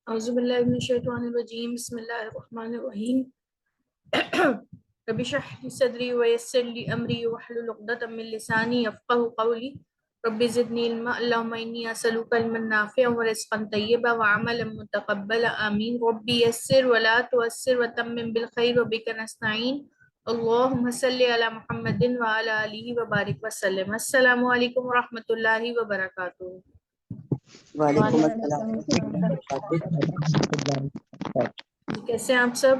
اعوذ باللہ من الشیطان الرجیم بسم اللہ الرحمن الرحیم رب اشرح لی صدری ویسر لی امری واحلل عقدۃ من لسانی یفقهوا قولی رب زدنی علما اللهم انی اسألک علما نافعا ورزقا طیبا وعملا متقبلا آمین رب یسر ولا تعسر وتمم بالخیر وبک نستعین اللهم صل علی محمد وعلی آلہ وبارک وسلم۔ السلام علیکم ورحمۃ اللہ وبرکاتہ۔ وعلیکم وعلیکم السلام السلام ورحمۃ اللہ وبرکاتہ۔ کیسے ہیں آپ سب؟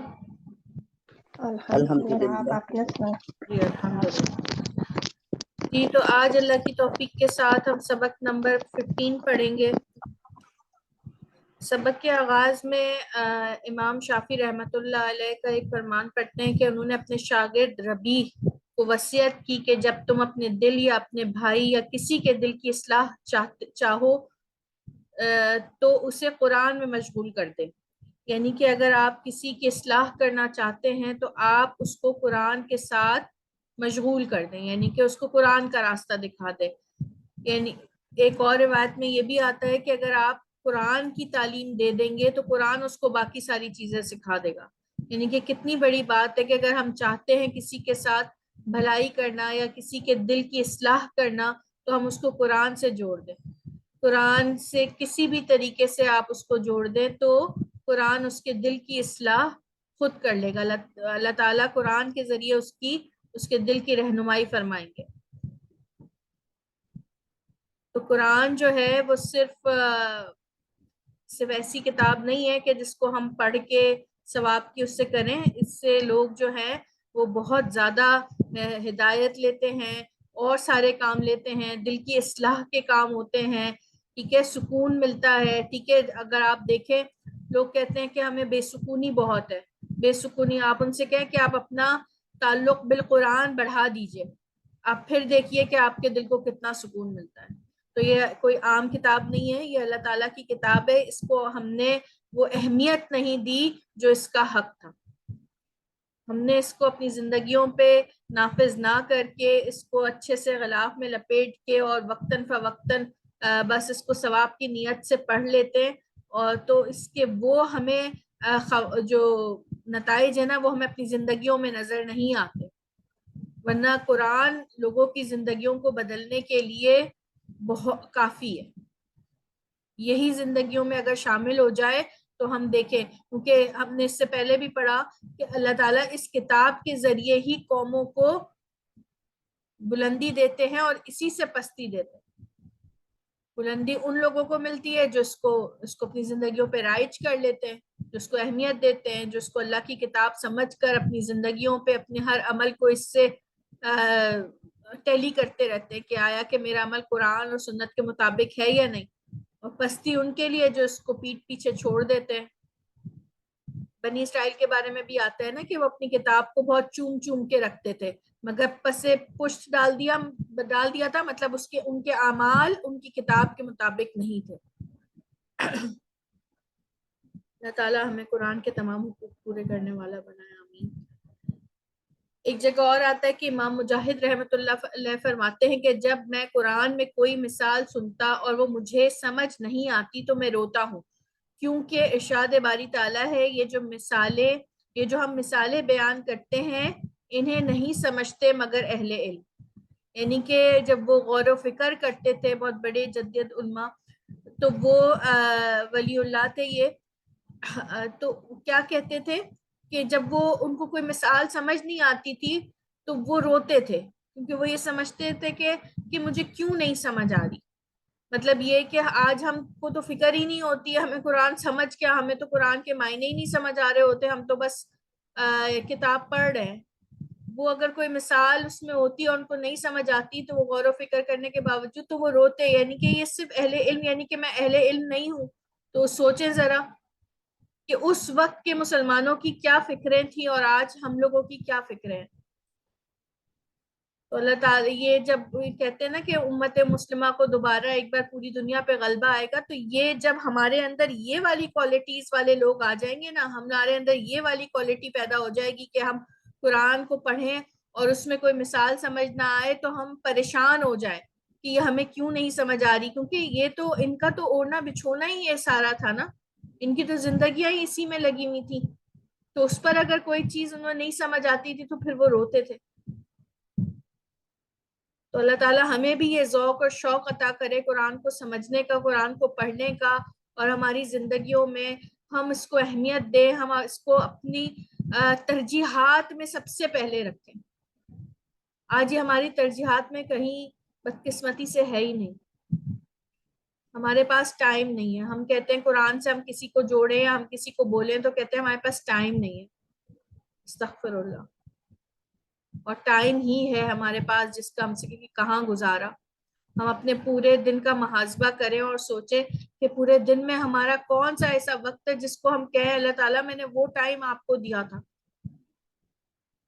الحمدللہ، آپ اپنا سنائیں۔ جی الحمدللہ۔ جی تو آج اللہ کی توفیق کے ساتھ ہم سبق نمبر 15 پڑھیں گے۔ سبق کے آغاز میں امام شافعی رحمۃ اللہ علیہ کا ایک فرمان پڑھتے ہیں کہ انہوں نے اپنے شاگرد ربیع کو وصیت کی کہ جب تم اپنے دل یا اپنے بھائی یا کسی کے دل کی اصلاح چاہو تو اسے قرآن میں مشغول کر دیں، یعنی کہ اگر آپ کسی کی اصلاح کرنا چاہتے ہیں تو آپ اس کو قرآن کے ساتھ مشغول کر دیں، یعنی کہ اس کو قرآن کا راستہ دکھا دیں۔ یعنی ایک اور روایت میں یہ بھی آتا ہے کہ اگر آپ قرآن کی تعلیم دے دیں گے تو قرآن اس کو باقی ساری چیزیں سکھا دے گا۔ یعنی کہ کتنی بڑی بات ہے کہ اگر ہم چاہتے ہیں کسی کے ساتھ بھلائی کرنا یا کسی کے دل کی اصلاح کرنا تو ہم اس کو قرآن سے جوڑ دیں، قرآن سے کسی بھی طریقے سے آپ اس کو جوڑ دیں تو قرآن اس کے دل کی اصلاح خود کر لے گا۔ اللہ تعالیٰ قرآن کے ذریعے اس کے دل کی رہنمائی فرمائیں گے۔ تو قرآن جو ہے وہ صرف ایسی کتاب نہیں ہے کہ جس کو ہم پڑھ کے ثواب کی اس سے کریں، اس سے لوگ جو ہیں وہ بہت زیادہ ہدایت لیتے ہیں اور سارے کام لیتے ہیں، دل کی اصلاح کے کام ہوتے ہیں، ٹھیک ہے، سکون ملتا ہے، ٹھیک ہے۔ اگر آپ دیکھیں لوگ کہتے ہیں کہ ہمیں بے سکونی بہت ہے، بے سکونی، آپ ان سے کہیں کہ آپ اپنا تعلق بالقرآن بڑھا دیجئے، آپ پھر دیکھیے کہ آپ کے دل کو کتنا سکون ملتا ہے۔ تو یہ کوئی عام کتاب نہیں ہے، یہ اللہ تعالیٰ کی کتاب ہے، اس کو ہم نے وہ اہمیت نہیں دی جو اس کا حق تھا۔ ہم نے اس کو اپنی زندگیوں پہ نافذ نہ کر کے اس کو اچھے سے غلاف میں لپیٹ کے اور وقتاً فوقتاً بس اس کو ثواب کی نیت سے پڑھ لیتے ہیں، اور تو اس کے وہ ہمیں جو نتائج ہیں نا وہ ہمیں اپنی زندگیوں میں نظر نہیں آتے، ورنہ قرآن لوگوں کی زندگیوں کو بدلنے کے لیے بہت کافی ہے۔ یہی زندگیوں میں اگر شامل ہو جائے تو ہم دیکھیں، کیونکہ ہم نے اس سے پہلے بھی پڑھا کہ اللہ تعالیٰ اس کتاب کے ذریعے ہی قوموں کو بلندی دیتے ہیں اور اسی سے پستی دیتے ہیں۔ بلندی ان لوگوں کو ملتی ہے جو اس کو اپنی زندگیوں پہ رائج کر لیتے ہیں، جو اس کو اہمیت دیتے ہیں، جو اس کو اللہ کی کتاب سمجھ کر اپنی زندگیوں پہ اپنے ہر عمل کو اس سے ٹیلی کرتے رہتے ہیں کہ آیا کہ میرا عمل قرآن اور سنت کے مطابق ہے یا نہیں۔ اور پستی ان کے لیے جو اس کو پیٹ پیچھے چھوڑ دیتے ہیں۔ بنی اسرائیل کے بارے میں بھی آتا ہے نا کہ وہ اپنی کتاب کو بہت چوم چوم کے رکھتے تھے، مگر پسے پشت ڈال دیا تھا، مطلب ان کے اعمال ان کی کتاب کے مطابق نہیں تھے۔ اللہ تعالیٰ ہمیں قرآن کے تمام حقوق پورے کرنے والا بنائے، آمین۔ ایک جگہ اور آتا ہے کہ امام مجاہد رحمۃ اللہ علیہ فرماتے ہیں کہ جب میں قرآن میں کوئی مثال سنتا اور وہ مجھے سمجھ نہیں آتی تو میں روتا ہوں، کیونکہ ارشاد باری تعالیٰ ہے یہ جو ہم مثالیں بیان کرتے ہیں انہیں نہیں سمجھتے مگر اہل علم۔ یعنی کہ جب وہ غور و فکر کرتے تھے، بہت بڑے جدید علماء، تو وہ ولی اللہ تھے یہ، تو کیا کہتے تھے کہ جب وہ ان کو کوئی مثال سمجھ نہیں آتی تھی تو وہ روتے تھے، کیونکہ وہ یہ سمجھتے تھے کہ مجھے کیوں نہیں سمجھ آ رہی۔ مطلب یہ کہ آج ہم کو تو فکر ہی نہیں ہوتی ہے، ہمیں قرآن سمجھ کیا، ہمیں تو قرآن کے معنی ہی نہیں سمجھ آ رہے ہوتے، ہم تو بس کتاب پڑھ رہے ہیں۔ وہ اگر کوئی مثال اس میں ہوتی اور ان کو نہیں سمجھ آتی تو وہ غور و فکر کرنے کے باوجود تو وہ روتے، یعنی کہ یہ صرف اہل علم، یعنی کہ میں اہل علم نہیں ہوں۔ تو سوچیں ذرا کہ اس وقت کے مسلمانوں کی کیا فکریں تھیں اور آج ہم لوگوں کی کیا فکریں ہیں۔ تو اللہ تعالیٰ یہ جب کہتے ہیں نا کہ امت مسلمہ کو دوبارہ ایک بار پوری دنیا پہ غلبہ آئے گا، تو یہ جب ہمارے اندر یہ والی کوالٹیز والے لوگ آ جائیں گے نا، ہمارے اندر یہ والی کوالٹی پیدا ہو جائے گی کہ ہم قرآن کو پڑھیں اور اس میں کوئی مثال سمجھ نہ آئے تو ہم پریشان ہو جائیں کہ یہ ہمیں کیوں نہیں سمجھ آ رہی، کیونکہ یہ تو ان کا تو اوڑھنا بچھونا ہی یہ سارا تھا نا، ان کی تو زندگیاں ہی اسی میں لگی ہوئی تھی، تو اس پر اگر کوئی چیز انہیں نہیں سمجھ آتی تھی تو پھر وہ روتے تھے. تو اللہ تعالیٰ ہمیں بھی یہ ذوق اور شوق عطا کرے قرآن کو سمجھنے کا، قرآن کو پڑھنے کا، اور ہماری زندگیوں میں ہم اس کو اہمیت دیں، ہم اس کو اپنی ترجیحات میں سب سے پہلے رکھیں. آج یہ ہماری ترجیحات میں کہیں بدقسمتی سے ہے ہی نہیں. ہمارے پاس ٹائم نہیں ہے. ہم کہتے ہیں قرآن سے ہم کسی کو جوڑیں یا ہم کسی کو بولیں تو کہتے ہیں ہمارے پاس ٹائم نہیں ہے. استغفر اللہ. اور ٹائم ہی ہے ہمارے پاس جس کا ہم سے کہاں گزارا. ہم اپنے پورے دن کا محاسبہ کریں اور سوچیں کہ پورے دن میں ہمارا کون سا ایسا وقت ہے جس کو ہم کہیں اللہ تعالیٰ میں نے وہ ٹائم آپ کو دیا تھا.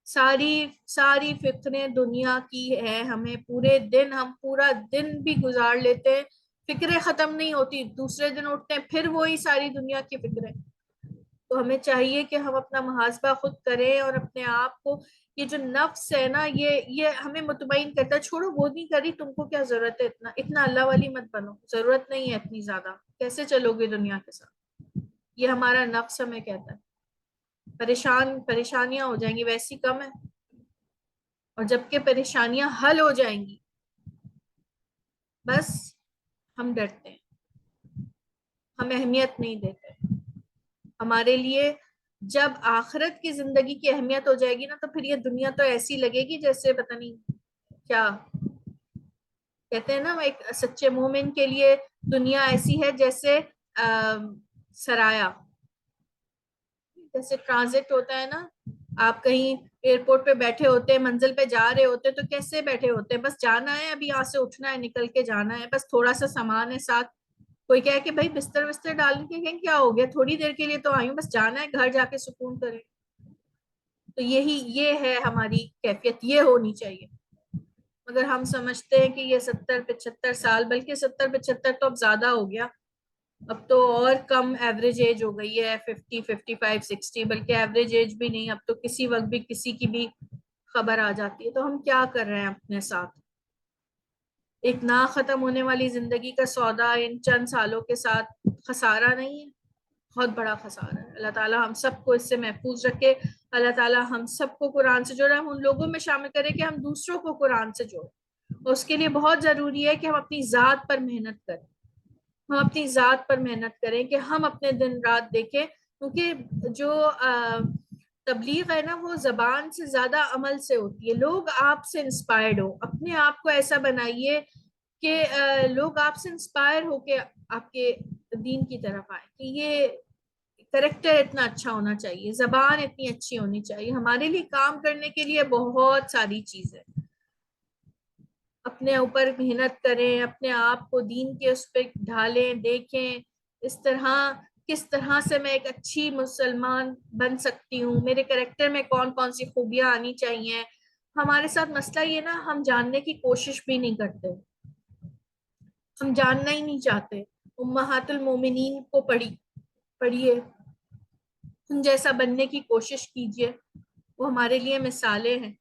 ساری فکریں دنیا کی ہے. ہمیں پورے دن، ہم پورا دن بھی گزار لیتے ہیں، فکریں ختم نہیں ہوتی. دوسرے دن اٹھتے ہیں پھر وہی ساری دنیا کی فکریں. تو ہمیں چاہیے کہ ہم اپنا محاسبہ خود کریں اور اپنے آپ کو، یہ جو نفس ہے نا یہ ہمیں مطمئن کرتا ہے چھوڑو وہ نہیں کری، تم کو کیا ضرورت ہے اتنا اللہ والی مت بنو، ضرورت نہیں ہے اتنی زیادہ، کیسے چلو گے دنیا کے ساتھ. یہ ہمارا نفس ہمیں کہتا ہے. پریشانیاں ہو جائیں گی ویسی کم ہے، اور جب کہ پریشانیاں حل ہو جائیں گی بس ہم ڈرتے ہیں، ہم اہمیت نہیں دیتے. ہمارے لیے جب آخرت کی زندگی کی اہمیت ہو جائے گی نا تو پھر یہ دنیا تو ایسی لگے گی جیسے پتہ نہیں کیا کہتے ہیں نا. ایک سچے مومن کے لیے دنیا ایسی ہے جیسے سرایا، جیسے ٹرانزٹ ہوتا ہے نا. آپ کہیں ایئرپورٹ پہ بیٹھے ہوتے ہیں، منزل پہ جا رہے ہوتے تو کیسے بیٹھے ہوتے ہیں؟ بس جانا ہے، ابھی یہاں سے اٹھنا ہے، نکل کے جانا ہے، بس تھوڑا سا سامان ہے ساتھ. کوئی کہے کہ بھائی بستر وستر ڈال کے کہیں کیا ہو گیا، تھوڑی دیر کے لیے تو آئی ہوں، بس جانا ہے گھر جا کے سکون کریں. تو یہ ہے ہماری کیفیت، یہ ہونی چاہیے. مگر ہم سمجھتے ہیں کہ یہ 70-75 سال، بلکہ 70-75 تو اب زیادہ ہو گیا، اب تو اور کم ایوریج ایج ہو گئی ہے، 50 55 60، بلکہ ایوریج ایج بھی نہیں، اب تو کسی وقت بھی کسی کی بھی خبر آ جاتی ہے. تو ہم کیا کر رہے ہیں اپنے ساتھ؟ ایک نہ ختم ہونے والی زندگی کا سودا ان چند سالوں کے ساتھ خسارہ نہیں ہے؟ بہت بڑا خسارہ ہے. اللہ تعالیٰ ہم سب کو اس سے محفوظ رکھے. اللہ تعالیٰ ہم سب کو قرآن سے جوڑے، ہم ان لوگوں میں شامل کرے کہ ہم دوسروں کو قرآن سے جوڑیں. اور اس کے لیے بہت ضروری ہے کہ ہم اپنی ذات پر محنت کریں. ہم اپنی ذات پر محنت کریں کہ ہم اپنے دن رات دیکھیں، کیونکہ جو تبلیغ ہے نا وہ زبان سے زیادہ عمل سے ہوتی ہے. لوگ آپ سے انسپائرڈ ہو، اپنے آپ کو ایسا بنائیے کہ لوگ آپ سے انسپائر ہو کے آپ کے دین کی طرف آئے کہ یہ کریکٹر اتنا اچھا ہونا چاہیے، زبان اتنی اچھی ہونی چاہیے. ہمارے لیے کام کرنے کے لیے بہت ساری چیزیں. اپنے اوپر محنت کریں، اپنے آپ کو دین کے اس پہ ڈھالیں، دیکھیں کس طرح سے میں ایک اچھی مسلمان بن سکتی ہوں، میرے کریکٹر میں کون کون سی خوبیاں آنی چاہیے. ہمارے ساتھ مسئلہ یہ نا ہم جاننے کی کوشش بھی نہیں کرتے، ہم جاننا ہی نہیں چاہتے. امہات المومنین کو پڑھیے، ان جیسا بننے کی کوشش کیجیے، وہ ہمارے لیے مثالیں ہیں.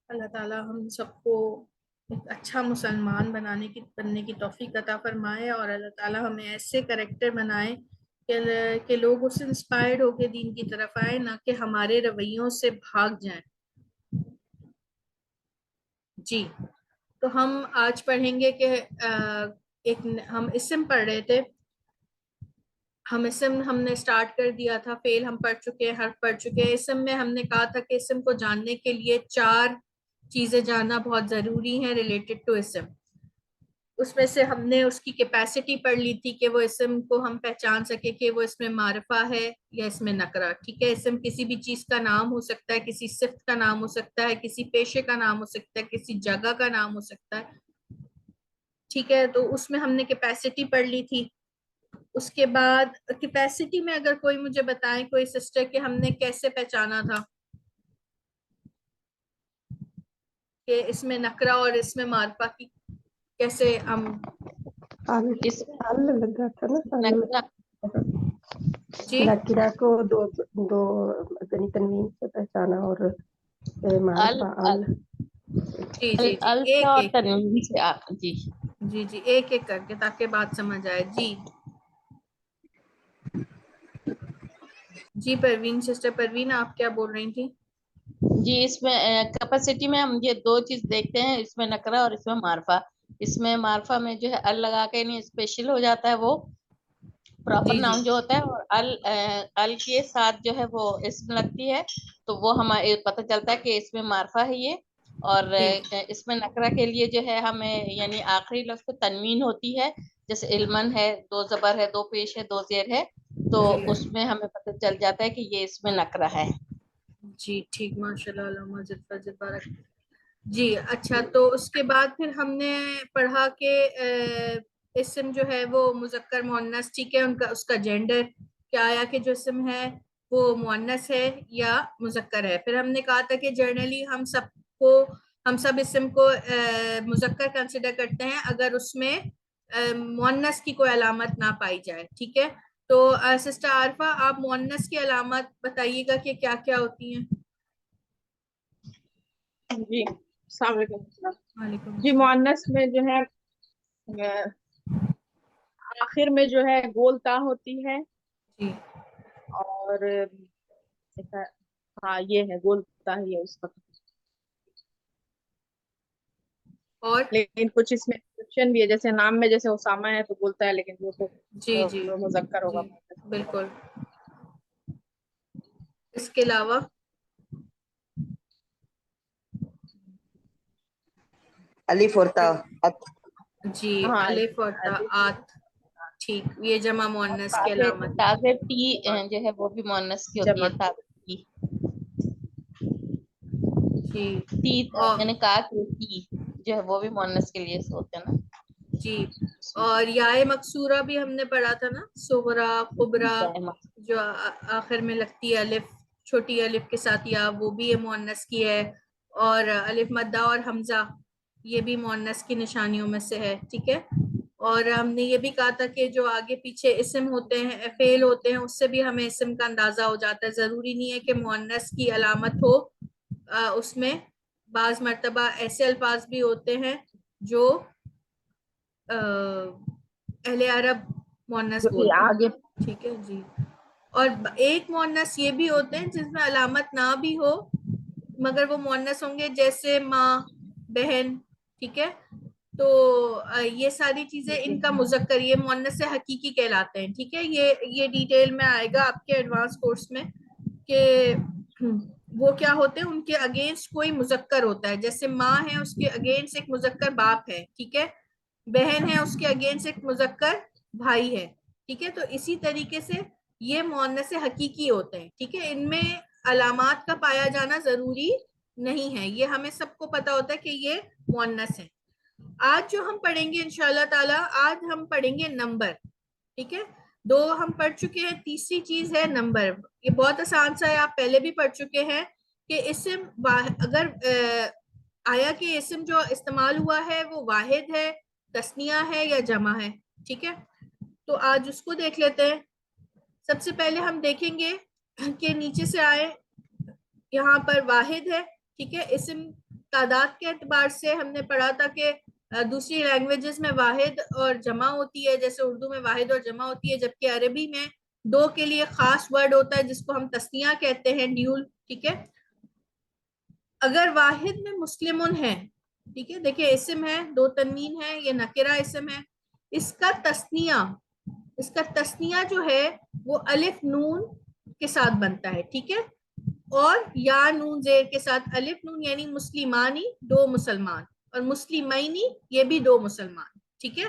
اللہ تعالیٰ ہم سب کو ایک اچھا مسلمان بننے کی توفیق عطا فرمائے، اور اللہ تعالیٰ ہمیں ایسے کریکٹر بنائے کہ لوگ اس سے انسپائرڈ ہو کے دین کی طرف آئے، نہ کہ ہمارے رویوں سے بھاگ جائیں. جی تو ہم آج پڑھیں گے کہ ہم اسم پڑھ رہے تھے. ہم نے سٹارٹ کر دیا تھا، فعل ہم پڑھ چکے ہیں، حرف پڑھ چکے ہیں. اسم میں ہم نے کہا تھا کہ اسم کو جاننے کے لیے 4 چیزیں جاننا بہت ضروری ہیں ریلیٹڈ ٹو اسم. اس میں سے ہم نے اس کی کیپیسٹی پڑھ لی تھی کہ وہ اسم کو ہم پہچان سکے کہ وہ اس میں معرفہ ہے یا اس میں نکرہ. ٹھیک ہے، اسم کسی بھی چیز کا نام ہو سکتا ہے، کسی صفت کا نام ہو سکتا ہے، کسی پیشے کا نام ہو سکتا ہے، کسی جگہ کا نام ہو سکتا ہے. ٹھیک ہے، تو اس میں ہم نے کیپیسٹی پڑھ لی تھی. اس کے بعد کیپیسٹی میں اگر کوئی مجھے بتائیں کوئی سسٹر کہ ہم نے کیسے پہچانا تھا کہ اس میں نکرہ اور اس میں معرفہ کی کیسے ہم لگا تھا نا. جی نکرہ کو دو تنوین سے پہچانا اور معرفہ جی جی جی ایک اور ایک تنوین سے جی جی جی ایک ایک کر کے تاکہ بات سمجھ آئے. جی جی پروین، سسٹر پروین آپ کیا بول رہی تھی؟ جی اس میں کیپیسٹی میں ہم یہ دو چیز دیکھتے ہیں، اس میں نکرہ اور اس میں معرفہ. اس میں معرفہ میں جو ہے ال لگا کے نہیں اسپیشل ہو جاتا ہے، وہ پراپر جی جی ناؤن جو ہوتا ہے، اور ال کے ساتھ جو ہے وہ اسم لگتی ہے، تو وہ ہمیں پتہ چلتا ہے کہ اس میں معرفہ ہے یہ. اور جی اس میں نکرہ کے لیے جو ہے ہمیں یعنی آخری لفظ پہ تنوین ہوتی ہے، جیسے علمن ہے، دو زبر ہے، دو پیش ہے، دو زیر ہے، تو جی اس میں ہمیں پتہ چل جاتا ہے کہ یہ اس میں نکرہ ہے. جی ٹھیک، ماشاء اللہ، علامہ فضل بارک. جی اچھا، تو اس کے بعد پھر ہم نے پڑھا کہ اسم جو ہے وہ مذکر مؤنث، ٹھیک ہے، اس کا جینڈر کیا آیا کہ جو اسم ہے وہ مؤنث ہے یا مذکر ہے. پھر ہم نے کہا تھا کہ جنرلی ہم سب اسم کو مذکر کنسیڈر کرتے ہیں اگر اس میں مؤنث کی کوئی علامت نہ پائی جائے. ٹھیک ہے، تو سسٹر عارفہ آپ مؤنث کی علامت بتائیے گا کہ کیا کیا ہوتی ہیں. جی السلام علیکم. وعلیکم جی السلام. مؤنث میں جو ہے آخر میں جو ہے گول تا ہوتی ہے، جی اور ہاں یہ ہے گول تا ہی ہے اس کا. اور لیکن کچھ اس میں ایکسیپشن بھی ہے، جیسے نام میں جیسے اسامہ ہے تو بولتا ہے، لیکن وہ جی جی تو مذکر ہوگا. جی بالکل. اس کے علاوہ الف اور تا. جی ہاں الف اور تا آت، ٹھیک، یہ جمع مؤنث کی علامت. تاغر ٹی جو ہے وہ بھی مؤنث کی ہوتی جمع. ہے، تاغر ٹی. جی ٹی اور میں نے کہا کہ ٹی جو ہے وہ بھی مؤنث کے لیے ہوتے ہیں نا. جی اور یائے مکسورہ بھی ہم نے پڑھا تھا نا، صغرا کبرا جو آخر میں لگتی ہے الف، چھوٹی الف کے ساتھ یا، وہ بھی مؤنث کی ہے. اور الف مدہ اور حمزہ یہ بھی مؤنث کی نشانیوں میں سے ہے. ٹھیک ہے، اور ہم نے یہ بھی کہا تھا کہ جو آگے پیچھے اسم ہوتے ہیں، فعل ہوتے ہیں، اس سے بھی ہمیں اسم کا اندازہ ہو جاتا ہے. ضروری نہیں ہے کہ مؤنث کی علامت ہو اس میں. بعض مرتبہ ایسے الفاظ بھی ہوتے ہیں جو اہل عرب مؤنث بولتے آگے ہیں. ٹھیک ہے جی. اور ایک مؤنث یہ بھی ہوتے ہیں جس میں علامت نہ بھی ہو مگر وہ مؤنث ہوں گے، جیسے ماں، بہن. ٹھیک ہے، تو یہ ساری چیزیں ان کا مذکر، یہ مؤنث حقیقی کہلاتے ہیں. ٹھیک ہے، یہ ڈیٹیل میں آئے گا آپ کے ایڈوانس کورس میں کہ وہ کیا ہوتے ہیں، ان کے اگینسٹ کوئی مذکر ہوتا ہے. جیسے ماں ہے، اس کے اگینسٹ ایک مذکر باپ ہے. ٹھیک ہے، بہن ہے، اس کے اگینسٹ ایک مذکر بھائی ہے. ٹھیک ہے، تو اسی طریقے سے یہ مؤنث حقیقی ہوتے ہیں. ٹھیک ہے، ان میں علامات کا پایا جانا ضروری نہیں ہے، یہ ہمیں سب کو پتا ہوتا ہے کہ یہ مؤنث ہے. آج جو ہم پڑھیں گے انشاءاللہ تعالی، آج ہم پڑھیں گے نمبر. ٹھیک ہے، دو ہم پڑھ چکے ہیں، تیسری چیز ہے نمبر. یہ بہت آسان سا ہے، آپ پہلے بھی پڑھ چکے ہیں کہ اسم اگر آیا کہ اسم جو استعمال ہوا ہے وہ واحد ہے، تثنیہ ہے یا جمع ہے. ٹھیک ہے، تو آج اس کو دیکھ لیتے ہیں. سب سے پہلے ہم دیکھیں گے کہ نیچے سے آئے، یہاں پر واحد ہے. ٹھیک ہے، اسم تعداد کے اعتبار سے ہم نے پڑھا تھا کہ دوسری لینگویجز میں واحد اور جمع ہوتی ہے، جیسے اردو میں واحد اور جمع ہوتی ہے، جبکہ عربی میں دو کے لیے خاص ورڈ ہوتا ہے جس کو ہم تثنیہ کہتے ہیں، ڈیول. ٹھیک ہے، اگر واحد میں مسلمن ہے، ٹھیک ہے، دیکھیں اسم ہے، دو تنوین ہے، یہ نکرہ اسم ہے. اس کا تثنیہ جو ہے وہ الف نون کے ساتھ بنتا ہے. ٹھیک ہے، اور یا نون زیر کے ساتھ، الف نون یعنی مسلمانی، دو مسلمان، اور مسلمینی یہ بھی دو مسلمان. ٹھیک ہے،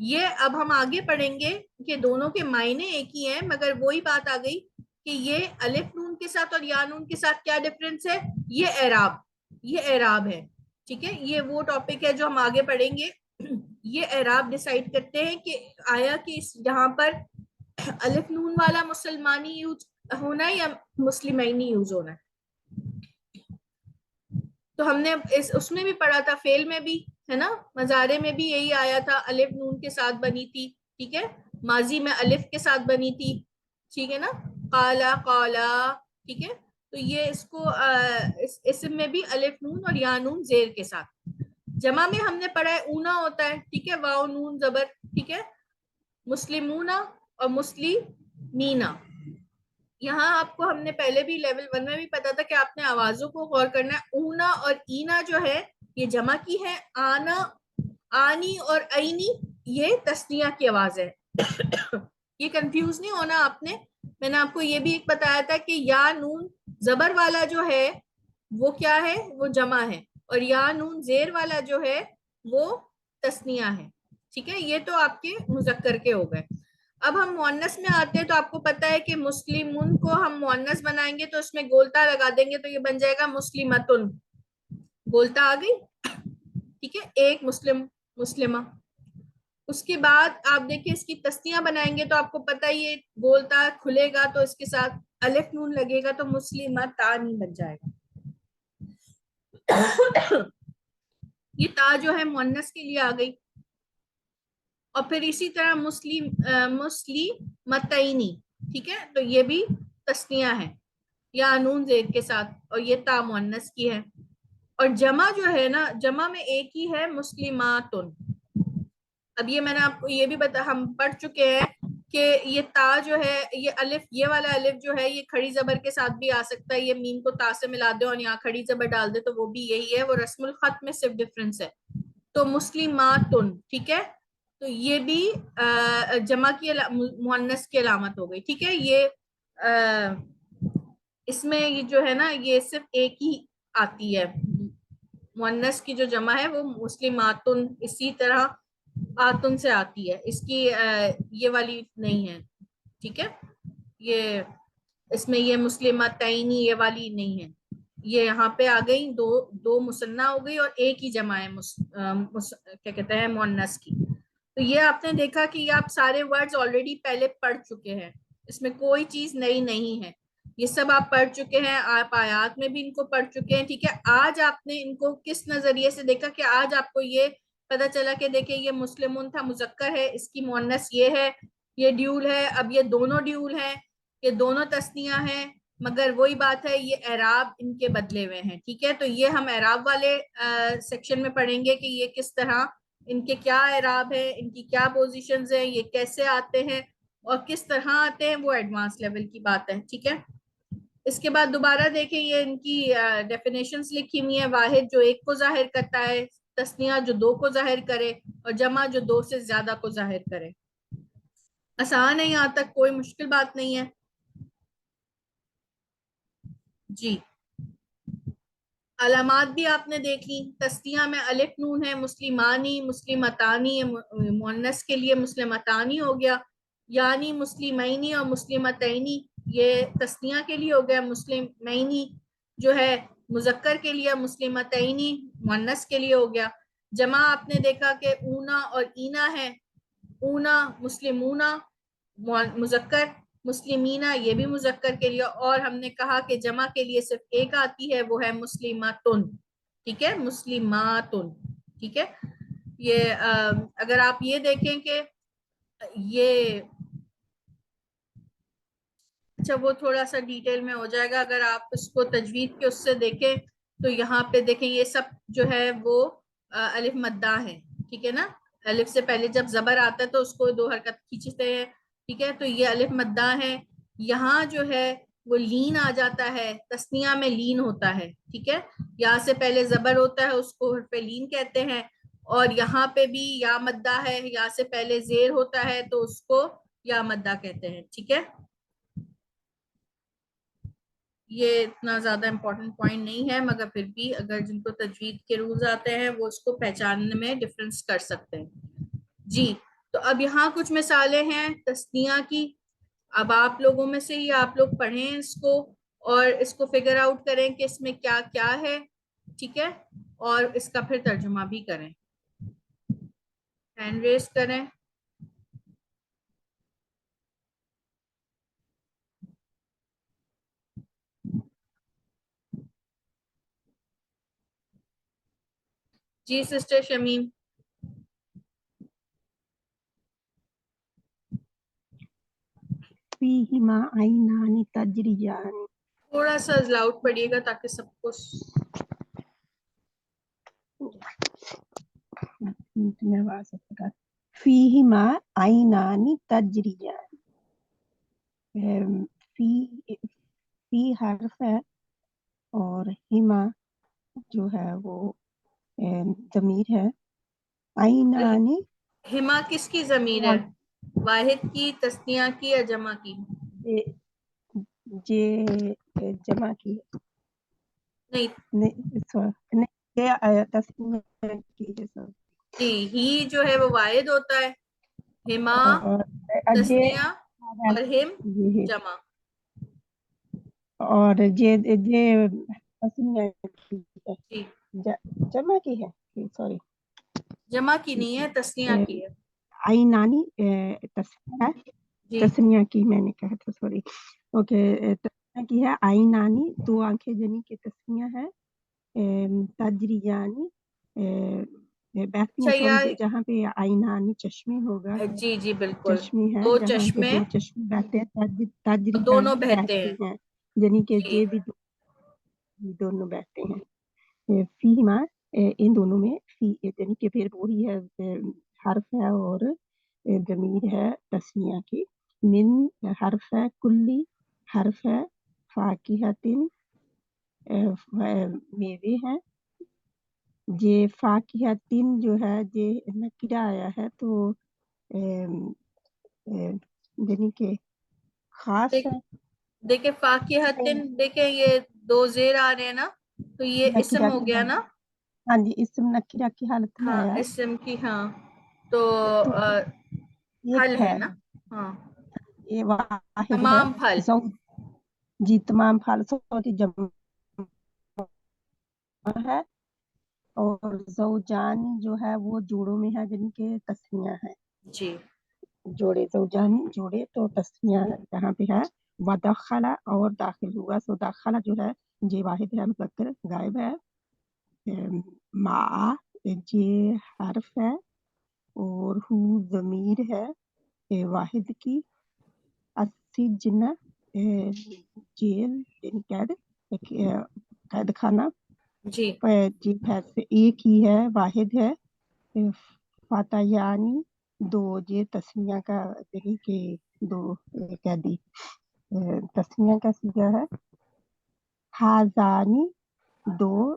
یہ اب ہم آگے پڑھیں گے کہ دونوں کے معنی ایک ہی ہیں، مگر وہی بات آ گئی کہ یہ الف نون کے ساتھ اور یا نون کے ساتھ کیا ڈفرنس ہے، یہ اعراب ہے. ٹھیک ہے، یہ وہ ٹاپک ہے جو ہم آگے پڑھیں گے. یہ اعراب ڈیسائیڈ کرتے ہیں کہ آیا کہ جہاں پر الف نون والا مسلمانی یوز ہونا ہے یا مسلمینی یوز ہونا ہے. تو ہم نے اس میں بھی پڑھا تھا، فعل میں بھی ہے نا، مضارع میں بھی یہی آیا تھا، الف نون کے ساتھ بنی تھی. ٹھیک ہے، ماضی میں الف کے ساتھ بنی تھی. ٹھیک ہے نا، قالا قالا. ٹھیک ہے، تو یہ اس کو اسم میں بھی الف نون اور یا نون زیر کے ساتھ. جمع میں ہم نے پڑھا ہے اونا ہوتا ہے, ٹھیک ہے, واو نون زبر, ٹھیک ہے, مسلمونا اور مسلمینا. یہاں آپ کو ہم نے پہلے بھی لیول 1 میں بھی پتا تھا کہ آپ نے آوازوں کو غور کرنا ہے. اونا اور اینا جو ہے یہ جمع کی ہے, آنا, آنی اور اینی یہ تسنیہ کی آواز ہے. یہ کنفیوز نہیں ہونا آپ نے. میں نے آپ کو یہ بھی ایک بتایا تھا کہ یا نون زبر والا جو ہے وہ کیا ہے, وہ جمع ہے, اور یا نون زیر والا جو ہے وہ تسنیہ ہے, ٹھیک ہے. یہ تو آپ کے مذکر کے ہو گئے. اب ہم مؤنث میں آتے ہیں تو آپ کو پتا ہے کہ مسلمون کو ہم مؤنث بنائیں گے تو اس میں گولتا لگا دیں گے تو یہ بن جائے گا مسلمتن, گولتا آ گئی, ٹھیک ہے, ایک مسلم, مسلمہ. اس کے بعد آپ دیکھیں اس کی تسنیہ بنائیں گے تو آپ کو پتا یہ گولتا کھلے گا تو اس کے ساتھ الف نون لگے گا تو مسلمتانی بن جائے گا. یہ تا جو ہے مؤنث کے لیے آ گئی. اور پھر اسی طرح مسلمتینی, ٹھیک ہے, تو یہ بھی تسنیہ ہے یا نون زید کے ساتھ, اور یہ تا مؤنث کی ہے. اور جمع جو ہے نا, جمع میں ایک ہی ہے مسلماتن. اب یہ میں نے آپ کو یہ بھی ہم پڑھ چکے ہیں کہ یہ تا جو ہے, یہ الف, یہ والا الف جو ہے یہ کھڑی زبر کے ساتھ بھی آ سکتا ہے. یہ میم کو تا سے ملا دے اور یہاں کھڑی زبر ڈال دے تو وہ بھی یہی ہے, وہ رسم الخط میں صرف ڈفرنس ہے. تو مسلماتن, ٹھیک ہے, تو یہ بھی جمع کی مؤنث کی علامت ہو گئی, ٹھیک ہے. یہ اس میں یہ جو ہے نا یہ صرف ایک ہی آتی ہے, مؤنث کی جو جمع ہے وہ مسلماتن, اسی طرح آتن سے آتی ہے, اس کی یہ والی نہیں ہے, ٹھیک ہے. یہ اس میں یہ مسلمتینی یہ والی نہیں ہے. یہ یہاں پہ آ گئی دو مثنیٰ ہو گئی اور ایک ہی جمع ہے کیا کہتے ہیں مؤنث کی. تو یہ آپ نے دیکھا کہ یہ آپ سارے ورڈز آلریڈی پہلے پڑھ چکے ہیں, اس میں کوئی چیز نئی نہیں ہے, یہ سب آپ پڑھ چکے ہیں, آپ آیات میں بھی ان کو پڑھ چکے ہیں, ٹھیک ہے. آج آپ نے ان کو کس نظریے سے دیکھا کہ آج آپ کو یہ پتا چلا کہ دیکھیں یہ مسلمون تھا مذکر ہے, اس کی مؤنث یہ ہے, یہ ڈیول ہے. اب یہ دونوں ڈیول ہیں, یہ دونوں تسنیہ ہیں, مگر وہی بات ہے یہ اعراب ان کے بدلے ہوئے ہیں, ٹھیک ہے. تو یہ ہم اعراب والے سیکشن میں پڑھیں گے کہ یہ کس طرح, ان کے کیا اعراب ہے, ان کی کیا پوزیشنز ہیں, یہ کیسے آتے ہیں اور کس طرح آتے ہیں, وہ ایڈوانس لیول کی بات ہے, ٹھیک ہے. اس کے بعد دوبارہ دیکھیں یہ ان کی ڈیفینیشنز لکھی ہوئی ہیں. واحد جو ایک کو ظاہر کرتا ہے, تسنیہ جو دو کو ظاہر کرے, اور جمع جو دو سے زیادہ کو ظاہر کرے. آسان ہے, یہاں تک کوئی مشکل بات نہیں ہے. جی علامات بھی آپ نے دیکھ لی. تسنیہ میں الف نون ہے, مسلمانی, مسلمتانی, مؤنث کے لیے مسلمتانی ہو گیا, یعنی مسلمینی اور مسلمتینی یہ تسنیہ کے لیے ہو گیا, مسلمینی جو ہے مذکر کے لیے, مسلمتینی مؤنث کے لیے ہو گیا. جمع آپ نے دیکھا کہ اونا اور اینا ہے, اونا مسلمونا مذکر, مسلمینہ یہ بھی مذکر کے لیے, اور ہم نے کہا کہ جمع کے لیے صرف ایک آتی ہے وہ ہے مسلماتن, ٹھیک ہے, مسلماتن, ٹھیک ہے. یہ اگر آپ یہ دیکھیں کہ یہ اچھا وہ تھوڑا سا ڈیٹیل میں ہو جائے گا, اگر آپ اس کو تجوید کے اس سے دیکھیں تو یہاں پہ دیکھیں یہ سب جو ہے وہ الف مدہ ہے, ٹھیک ہے نا. الف سے پہلے جب زبر آتا ہے تو اس کو 2 حرکت کھینچتے ہیں, ٹھیک ہے. تو یہ الف مدہ ہے. یہاں جو ہے وہ لین آ جاتا ہے, تسنیہ میں لین ہوتا ہے, ٹھیک ہے. یہاں سے پہلے زبر ہوتا ہے اس کو حرف لین کہتے ہیں, اور یہاں پہ بھی یا مدہ ہے, یہاں سے پہلے زیر ہوتا ہے تو اس کو یا مدہ کہتے ہیں, ٹھیک ہے. یہ اتنا زیادہ امپورٹنٹ پوائنٹ نہیں ہے, مگر پھر بھی اگر جن کو تجوید کے رولز آتے ہیں وہ اس کو پہچاننے میں ڈفرنس کر سکتے ہیں. جی تو اب یہاں کچھ مثالیں ہیں تسنیہ کی. اب آپ لوگوں میں سے ہی آپ لوگ پڑھیں اس کو اور اس کو فگر آؤٹ کریں کہ اس میں کیا کیا ہے, ٹھیک ہے, اور اس کا پھر ترجمہ بھی کریں. ہینڈ ریز کریں. جی سسٹر شمیم. فیہما عینان تجریان. تھوڑا سا لاؤڈ پڑھیے گا تاکہ سب کو میں آواز پکا فیہما عینانی تجریان فی حرف ہے اور ہما جو ہے وہ ضمیر ہے عینانی ہما کس کی ضمیر ہے؟ واحد کی، تثنیہ کی یا جمع کی؟ جمع کی نہیں تسنیہ کی جی، ہی جو ہے وہ واحد ہوتا ہے، ہما اور تثنیہ اور ہم جمع. اور تسنیہ کی ہے جی جمع کی ہے سوری جمع کی نہیں ہے، تثنیہ کی ہے. عینانی تسنیہ جی تسنیہ کی میں نے کہا تھا سوری اوکے تسنیہ کی ہے عینانی دو آنکھیں جنی کی تسنیہ ہے تجریانی بہتی ہیں سوری جہاں پہ عینانی چشمے ہوگا جی جی بالکل، چشمے ہیں دو جہاں پہ چشمے دو چشمے بہتے ہیں تجریان دونوں بہتے بہتے ہیں. ہیں یعنی کہ جی یہ بھی دونوں بہتے ہیں فیہما ان دونوں میں فی یعنی کہ پھر وہی ہے حرف ہے اور ضمیر ہے تسنیہ کی من حرف ہے کلی حرف ہے فاکہتن میوے ہیں یہ فاکہتن جو ہے یہ نکرہ آیا ہے تو یعنی کہ خاص ہے دیکھیں فاکہتن، دیکھیں یہ دو زیر آ رہے ہیں نا، تو یہ اسم نکرہ ہو کی گیا نا. ہاں جی اسم نکرہ کی حالت میں ہاں آیا اسم کی، ہاں تو تو ایک پھل ہے نا. ہاں یہ واحد ہے تمام پھل. جی تمام پھل کی جمع ہے اور زوجان جو ہے وہ جوڑوں میں ہے جن کے تسنیہ ہے جی جوڑے زوجانی جوڑے تو تسنیہ یہاں پہ ہے ودخلا اور داخل ہوا سو داخلہ جو ہے یہ واحد ہے مذکر غائب ہے مع یہ حرف ہے اور ہو ضمیر ہے واحد کی السجن جیل یعنی قید خانہ جی جی سے ایک ہی ہے واحد ہے فاتحانی دو یہ تسنیہ کا یعنی کہ دو قیدی تسنیہ کا سیغہ ہے حاضانی دو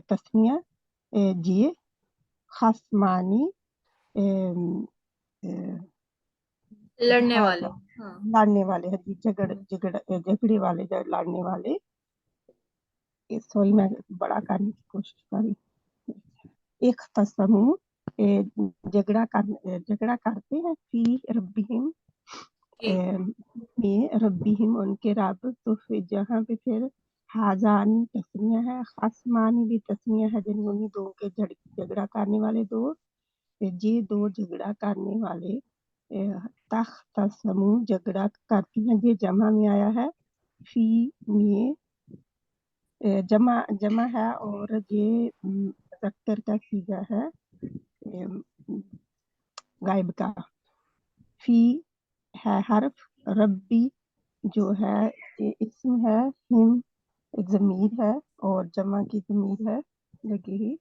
تسنیہ جی خصمانی لڑنے والے. ہاں لڑنے والے ہیں جھگڑے والے لڑنے والے سوری میں بڑا کرنے کی کوشش کری ایک تسمو جھگڑا کرتے ہیں فی ربہم میں ربہم ان کے رب تو پھر جہاں پہ پھر حاضانی تسنیہ ہے خصمانی بھی تسنیہ ہے جن انہیں دو کے جھگڑا کرنے والے دو یہ دو جھگڑا کرنے والے تختصمو جھگڑا کرتی ہیں یہ جمع میں آیا ہے فی میں جمع ہے اور یہ مذکر کا صیغہ ہے غائب کا فی ہے حرف ربی جو ہے یہ اسم ہے ہم ضمیر ہے اور جمع کی ضمیر ہے لگی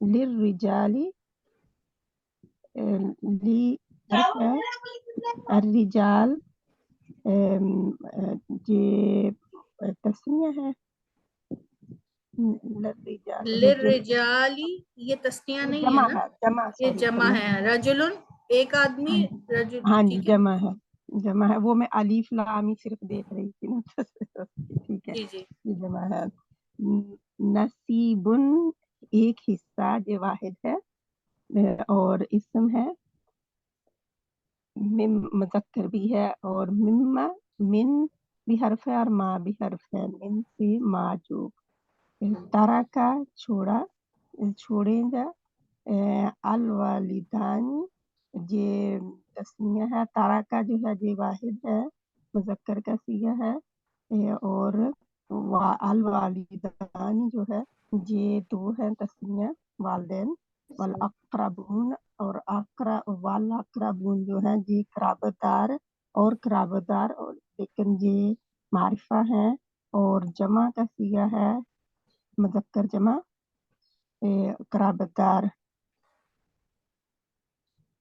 للرجالی لی حرف ہے الرجال یہ تسنیہ ہے للرجالی، یہ تسنیہ نہیں ہے نا، یہ جمع ہے. رجلن ایک آدمی، رجل. ہاں جی ٹھیک ہے جمع ہے وہ میں الف لامی صرف دیکھ رہی تھی نا ٹھیک ہے جی جی یہ جمع ہے نصیبن ایک حصہ جو واحد ہے اور اسم ہے مذکر بھی ہے اور مما من بھی حرف ہے اور ما بھی حرف ہے من سے ما جو تارا کا چھوڑیں گا الوالدانی یہ تسنیہ ہے تارا کا جو ہے یہ واحد ہے مذکر کا صیغہ ہے اور الوالدانی جو ہے یہ دو ہے تسنیہ والدین والاقربون اور والاقربون جو ہے یہ قرابتدار اور لیکن یہ معرفہ ہے اور جمع کا صیغہ ہے مذکر جمع قرابتدار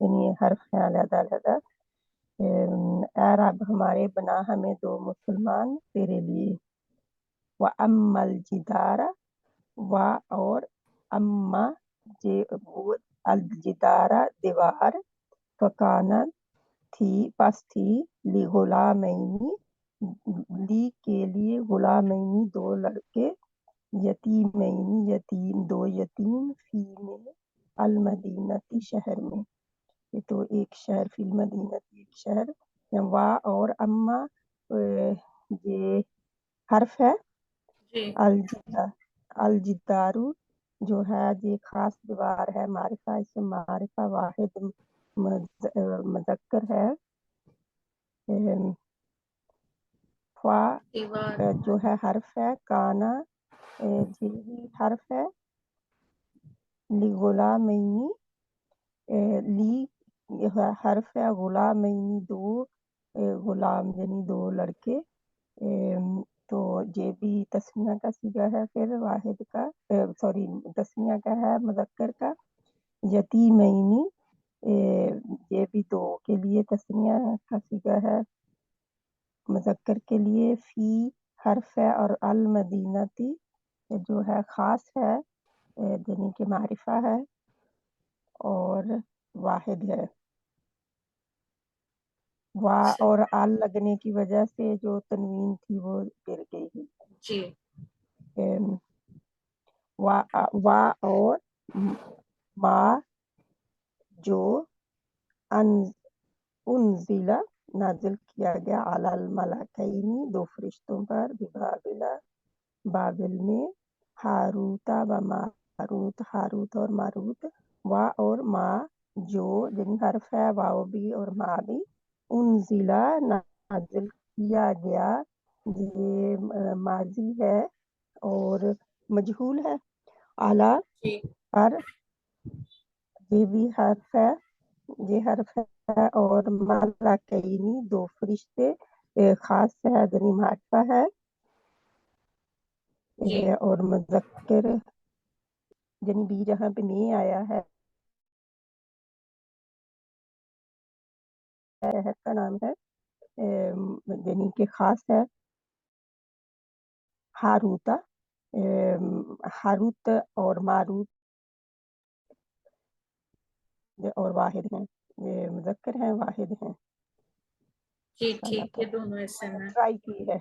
یعنی حرف ہیں علیحدہ علیحدہ. اے رب ہمارے بنا ہمیں 2 مسلمان تیرے لیے. وَأَمَّا الْجِدَارَ اور اما الجدار دیوار فکانت پس تھی لغلامین لی کے لیے غلامین 2 لڑکے یتیمین یتیم 2 یتیم فی میں المدینتی شہر میں. یہ تو ایک شہر فی المدینتی ایک شہر. وا اور اما یہ حرف ہے. جی الجدارو جو ہے یہ خاص دیوار ہے. معرفہ اس میں معرفہ واحد مذکر ہے. فا دیوار جو ہے حرف ہے. کانا یہ بھی حرف ہے. لغلامین لی حرف ہے. غلامین 2 غلام یعنی 2 لڑکے. تو یہ بھی تسنیہ کا صیغہ ہے. پھر واحد کا سوری تسنیہ کا ہے مذکر کا. یتیمینی یہ بھی 2 کے لیے تسنیہ کا صیغہ ہے مذکر کے لیے. فی حرف ہے اور المدینتی جو ہے خاص ہے یعنی کہ معرفہ ہے اور واحد ہے. وا اور ال لگنے کی وجہ سے جو تنوین تھی وہ گر گئی. جی وا اور ما جو انزل نازل کیا گیا علی الملکین 2 فرشتوں پر ببابل بابل میں. ہاروتا و ماروت ہاروت اور ماروت. وا اور ما جو یعنی حرف ہے واو بھی اور ما بھی. انزلہ نازل کیا گیا یہ ماضی ہے اور مجہول ہے. اعلیٰ جی پر یہ بھی حرف ہے. یہ حرف ہے اور ملکینی 2 فرشتے خاص ہے یعنی معرفہ ہے جی اور مذکر یعنی بھی جہاں پہ نہیں آیا ہے شہر کا نام ہے یعنی کہ خاص ہے. ہاروتا ہاروت اور ماروت اور واحد ہیں. یہ مذکر ہیں واحد ہیں. جی اللہ ٹھیک ہے. دونوں حصے میں ٹرائی کی ہے.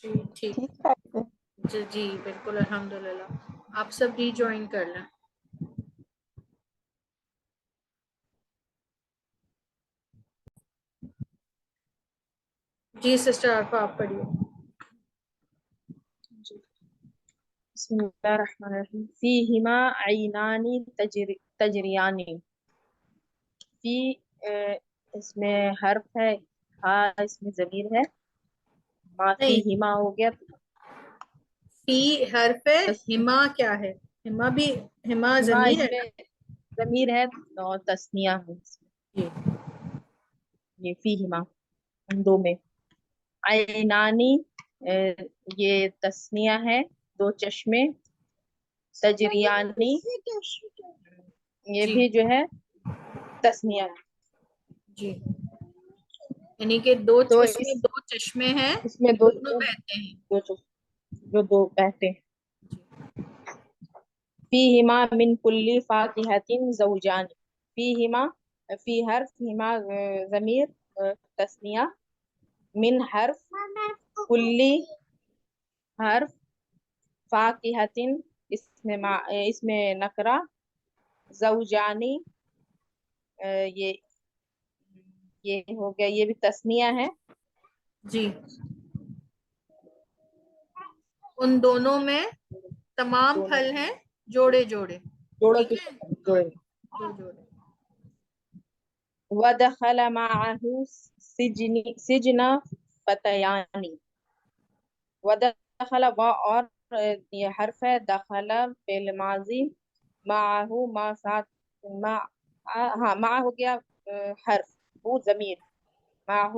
جی ٹھیک. ٹھیک ہے. جی جی بالکل الحمدللہ. آپ سب ری جوائن کر لیں. جی سسٹر عارفہ آپ پڑھیے. بسم اللہ الرحمن الرحیم. فیہما عینان تجریان. فی اس میں حرف ہے. ہاں اس میں ضمیر ہے. ما نہیں فیہما ہو گیا. فی حرف ہے. ہما کیا ہے؟ ہما بھی ہما ہما ضمیر اس ہے میں نا. ضمیر ہے اور تسنیہ ہے. جی یہ فیہما ان 2 میں. عینانی یہ تسنیہ ہے 2 چشمے. تجریانی یہ جی بھی جو ہے تسنیہ ہے. جی یعنی کہ 2 تو اس میں 2 چشمے ہیں اس میں دونوں بہتے ہیں. جو 2 بہتے ہیں. فیہما من کل فاکہۃ زوجان. فیہما فی حرف ہما ضمیر تسنیہ. من حرف کلی حرف فاکہۃ اس میں نکرہ. زوجانی یہ ہو گیا. یہ بھی تسنیہ ہے. جی ان دونوں میں تمام دونوں پھل ہیں جوڑے جوڑے. جوڑا ٹھیک ہے جوڑے. جوڑے. ودخل معه سجن فتیان. ودخل اور یہ حرف ہے. دخل فعل ماضی. معه ما ساتھ ہاں ما ہو گیا حرف. وہ ضمیر معه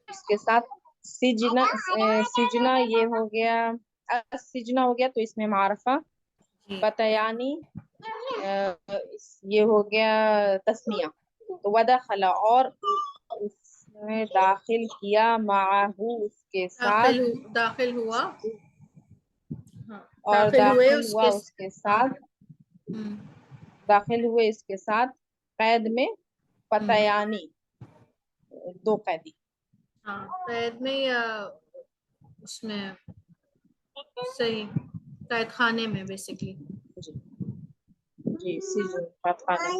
اس کے ساتھ. سجنا یہ ہو گیا. سجنا ہو گیا تو اس میں معرفہ. جی فتیانی یہ ہو گیا تسنیہ. تو ودخل اور اس نے داخل کیا معہو اس کے ساتھ, داخل ہوا, ہاں اور ہوئے داخل ہوا اس کے ساتھ, ہم، داخل ہوئے اس کے ساتھ قید میں فتیانی, 2 قیدی. ہاں قید میں یا اس میں صحیح قید خانے میں بیسکلی. جی سجن خانے.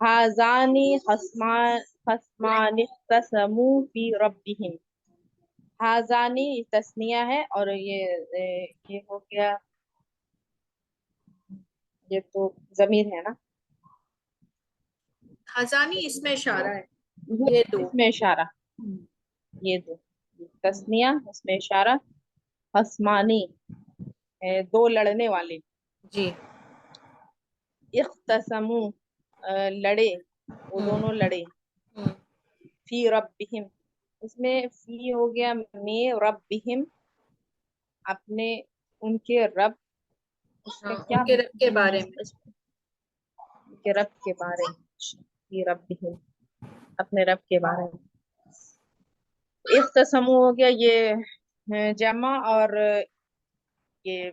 ہازانی خصمان اختصموا فی ربہم. ہازانی تسنیہ ہے, اور یہ ہو گیا, یہ تو ضمیر ہے نا, خزانی اس میں اشارہ ہے, یہ دو اس میں اشارہ, یہ 2 تسنیہ اس میں اشارہ. خصمانی 2 لڑنے والے. جی اختصموا لڑے, وہ دونوں لڑے. ہم، فی ربہم, اس میں فی ہو گیا میں ربہم, اپنے ان کے رب, اس کا ہاں کیا ان کے رب کے بارے میں. ان کے رب کے بارے میں, فی ربہم اپنے رب کے بارے میں. اختصموا ہو گیا یہ جمع, اور یہ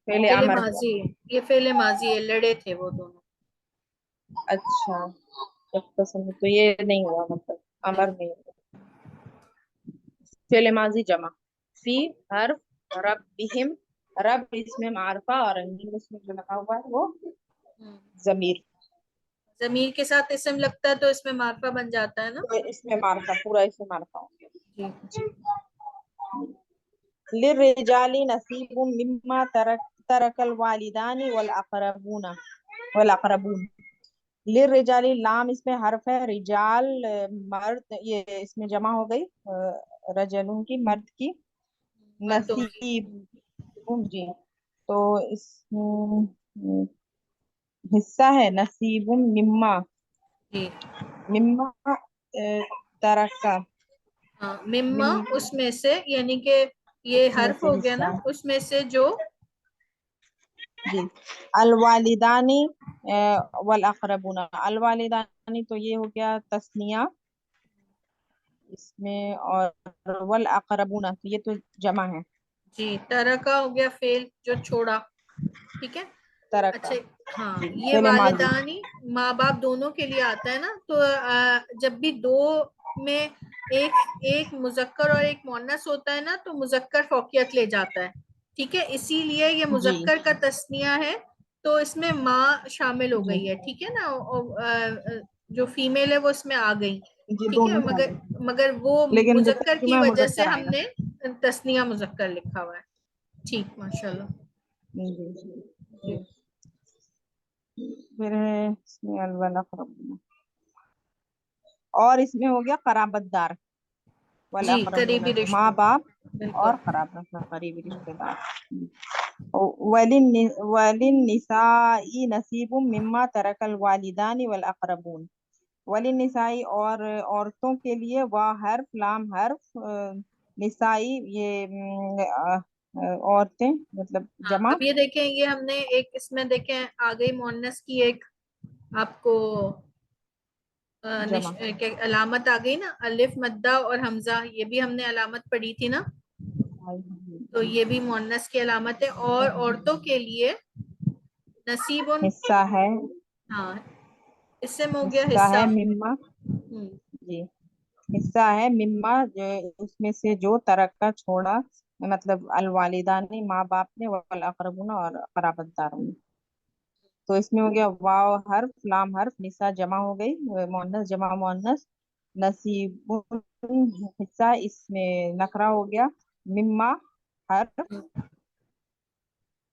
فعل فعل امر ہوا. ماضی, یہ فعل ماضی ہے, لڑے تھے وہ دونوں. اچھا اختصموا تو یہ نہیں ہوا, مطلب امر نہیں ہوا. فعل ماضی جمع. فی حرف ربہم, رب اس میں معرفہ, اور اس میں جو لگا ہوا ہے وہ ضمیر. ضمیر کے ساتھ اسم لگتا ہے تو اس میں معرفہ بن جاتا ہے نا. تو اس میں معرفہ, پورا اس میں معرفہ ہو گیا. جی للرجال نصیب مما ترک الوالدان والاقربون. للرجال لام اس میں حرف ہے, رجال مرد, یہ اس میں جمع ہو گئی رجلوں کی, مرد کی. مردوں کی. نصیب جی, تو اس میں حصہ ہے نصیب مما, جی مما ترکا, ہاں مما اس میں سے, یعنی کہ یہ اس میں حرف سے ہو گیا حصہ نا, ہے. اس میں سے جو جی الوالدانی والاقربون. الوالدانی تو یہ ہو گیا تسنیہ اس میں, اور والاقربون تو یہ تو جمع ہے. جی ترکا ہو گیا فعل جو چھوڑا, ٹھیک ہے. ترکا اچھا ہاں, جی یہ فعل ماضی. والدانی ماں باپ دونوں کے لیے آتا ہے نا, تو جب بھی 2 میں ایک مذکر اور ایک مؤنث ہوتا ہے نا, تو مذکر فوقیت لے جاتا ہے, ٹھیک ہے. اسی لیے یہ جی مذکر کا تثنیہ ہے, تو اس میں ماں شامل ہو جی گئی ہے, ٹھیک ہے نا. جو فیمیل ہے وہ اس میں آ گئی, جی ٹھیک ہے. دونوں میں آ گئی. مگر وہ لیکن جو مذکر کی ترجمہ وجہ سے مذکر ہم آئے گا. نے تثنیہ مذکر لکھا ہوا ہے. ٹھیک, ماشاء اللہ. جی جی. پھر ہے اس میں والاقربون, اور اس میں ہو گیا قرابت دار. جی والاقربون قریبی ماں رشتے, باپ بالکل. اور قریبی رشتے دار. وللنساء نصیب مما ترک الوالدان والاقربون. وللنساء اور عورتوں کے لیے, وا حرف لام حرف, نسائی یہ عورتیں مطلب ہاں جمع. اب یہ دیکھیں, یہ ہم نے ایک اس میں دیکھیں آ گئی مؤنث کی ایک آپ کو جمع علامت آ گئی نا, الف مدہ اور حمزہ, یہ بھی ہم نے علامت پڑھی تھی نا, تو یہ بھی مؤنث کی علامت ہے. اور عورتوں کے لیے نصیب, حصہ ہے, ہاں اس سے ہو گیا حصہ حصہ. ہے مما. جی حصہ ہے مما, اس میں سے جو ترکہ چھوڑا, مطلب الوالدان نے ماں باپ نے, والاقربون اور قرابت داروں نے. تو اس میں ہو گیا واو حرف لام حرف, نساء جمع ہو گئی, مؤنث جمع مؤنث. نصیب حصہ, اس میں نکرہ ہو گیا مما حرف,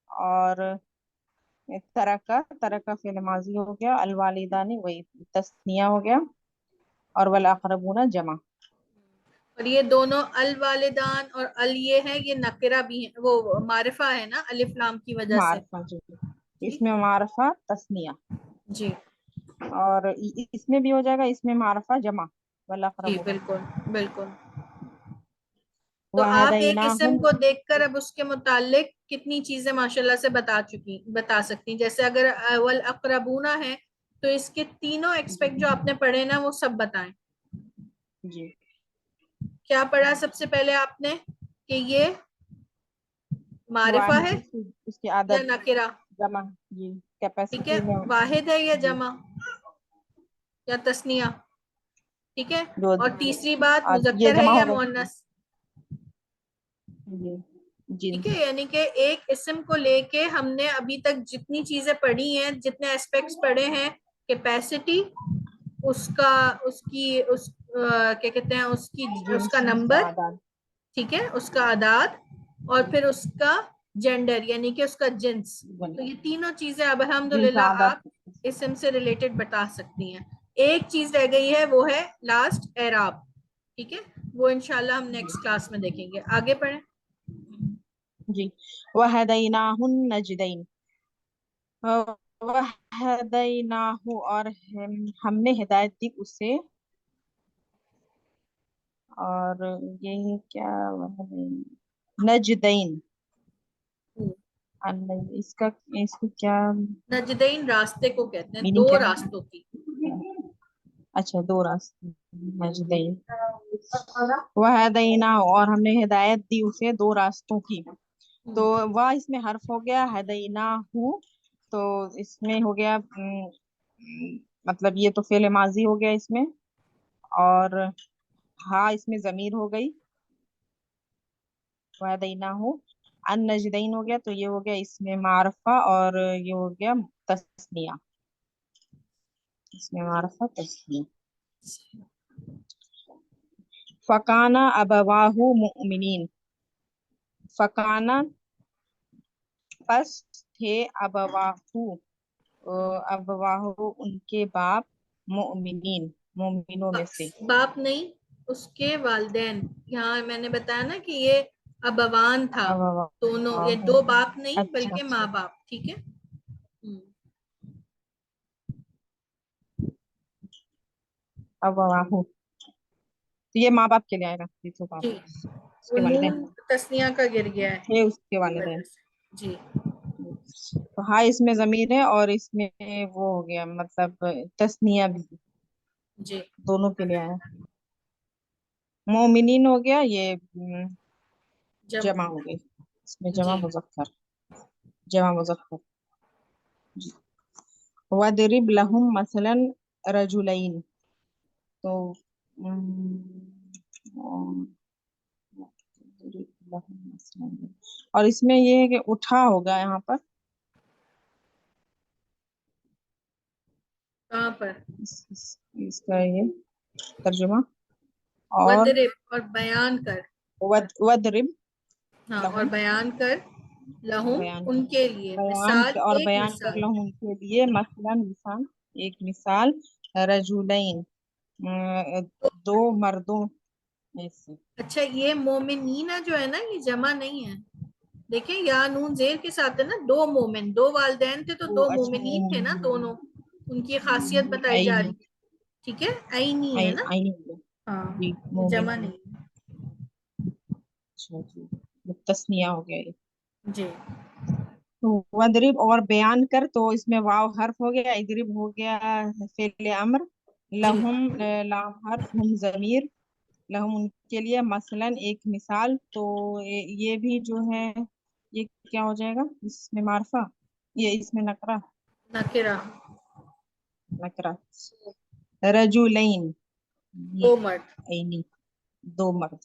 اور ترکہ فعل ماضی ہو گیا, الوالدان وہی تسنیہ ہو گیا, اور والاقربون جمع. اور یہ دونوں الوالدان اور یہ ہے, یہ نکرہ بھی ہے, وہ معرفہ ہے نا الف لام کی وجہ سے. معرفہ جی, اس ٹھیک میں ہے معرفہ تسنیہ, جی. اور اس میں بھی ہو جائے گا, اس میں معرفہ جمع جی والاقربون. بالکل بالکل. تو آپ ایک اسم وَهَدَيْنَاهُمْ کو دیکھ کر اب اس کے متعلق کتنی چیزیں ماشاءاللہ سے بتا سکتی ہیں. جیسے اگر والاقربون ہے تو اس کے تینوں ایکسپیکٹ جو آپ نے پڑھے نا وہ سب بتائیں. جی کیا پڑھا سب سے پہلے آپ نے کہ یہ معرفہ ہے واحد اس کی یا عدد نکرہ؟ جمع جی ٹھیک ہے. کیپیسٹی میں واحد ہے یا جی جمع یا تثنیہ؟ ٹھیک ہے. جو اور تیسری بات یہ مذکر ہے جمع یا ہو گئی مؤنث؟ جی جن ٹھیک ہے. یعنی کہ ایک اسم کو لے کے ہم نے ابھی تک جتنی چیزیں پڑھی ہیں، جتنے اسپیکٹس پڑھے ہیں، کیپیسٹی، اس کا اس کی اس کیا کہتے ہیں اس کی اس کا جنس نمبر، تعداد ٹھیک ہے، اس کا اعداد، اور پھر اس کا جینڈر یعنی کہ اس کا جنس. تو یہ تینوں چیزیں اب جنس الحمدللہ عدد آپ اسم سے ریلیٹڈ بتا سکتی ہیں. ایک چیز رہ گئی ہے وہ ہے لاسٹ اعراب. ٹھیک ہے. وہ انشاءاللہ ہم نیکسٹ کلاس میں دیکھیں گے. آگے پڑھیں. جی وَهَدَيْنَاهُ النَّجْدَيْنِ وَهَدَيْنَاهُ اور ہم نے ہدایت دی اسے. اور یہ کیا نجدین اس کو کیا نجدین راستے کو کہتے ہیں، میننگ دو کیا ہے؟ راستوں کی. اچھا دو راستے نجدین. وَهَدَيْنَاهُ اور ہم نے ہدایت دی اسے دو راستوں کی. تو وہ اس میں حرف ہو گیا ہدیناہو، تو اس میں ہو گیا مطلب یہ تو فعل ماضی ہو گیا اس میں، اور ہاں اس میں ضمیر ہو گئی. وَهَدَيْنَاهُ النَّجْدَيْن ہو گیا، تو یہ ہو گیا اس میں معرفہ اور یہ ہو گیا تثنیہ. اس میں معرفہ تثنیہ. فَكَانَ أَبَوَاهُ مُؤْمِنِينَ فَكَانَ پس تھے ابواہ ان کے باپ مؤمنین مومنوں میں سے. باپ نہیں، اس کے والدین. یہاں میں نے بتایا نا کہ یہ ابوان تھا، دونوں، یہ دو باپ نہیں اچھا بلکہ ماں باپ. ٹھیک ہے. ابواہ تو یہ ماں باپ کے لیے آئے گا. جی اس وہ کے والدین نون تسنیہ کا گر گیا ہے تھے اس کے کی والدین. وجہ سے. جی تو ہاں اس میں ضمیر ہے اور اس میں وہ ہو گیا مطلب تثنیہ بھی جی دونوں کے لیے آیا. مومنین ہو گیا یہ جمع ہو گئی، اس میں جمع جی مذکر جی. وَضْرِبْ لَهُمْ مَثَلًا رَجُلَيْنِ تو اور اس میں یہ ہے کہ اٹھا ہوگا یہاں پر کہاں پر اس کا یہ ترجمہ اور وَضْرِب اور بیان کر. وَضْرِبْ ہاں اور لَهُمْ بیان کر لہم بیان ان کے لیے مثال، اور ایک بیان کر مثال. لہم ان کے لیے مثلا مثال ایک مثال رجلین دو مردوں میں سے. اچھا یہ مومنین جو ہے نا یہ جمع نہیں ہے. دیکھیں یا نون زیر کے ساتھ ہے نا، دو مومن، دو والدین تھے تو دو اچھا مومنین تھے نا دونوں. ان کی خاصیت بتائی جا رہی. ٹھیک ہے. عینی ہے نا. ہاں جی یہ جمع مومن. نہیں ہے. اچھا جی تثنیہ ہو گیا یہ. جی وَضْرِبْ اور بیان کر، تو اس میں واو حرف ہو گیا، اضرب ہو گیا فعل امر، جی لہم لام حرف، ہم ضمیر، لہم ان کے لیے مثلا ایک مثال. تو یہ بھی جو ہے یہ کیا ہو جائے گا اس میں معرفہ، یہ اس میں نکرہ نکرہ. رجلین دو مرد. عینی دو مرد.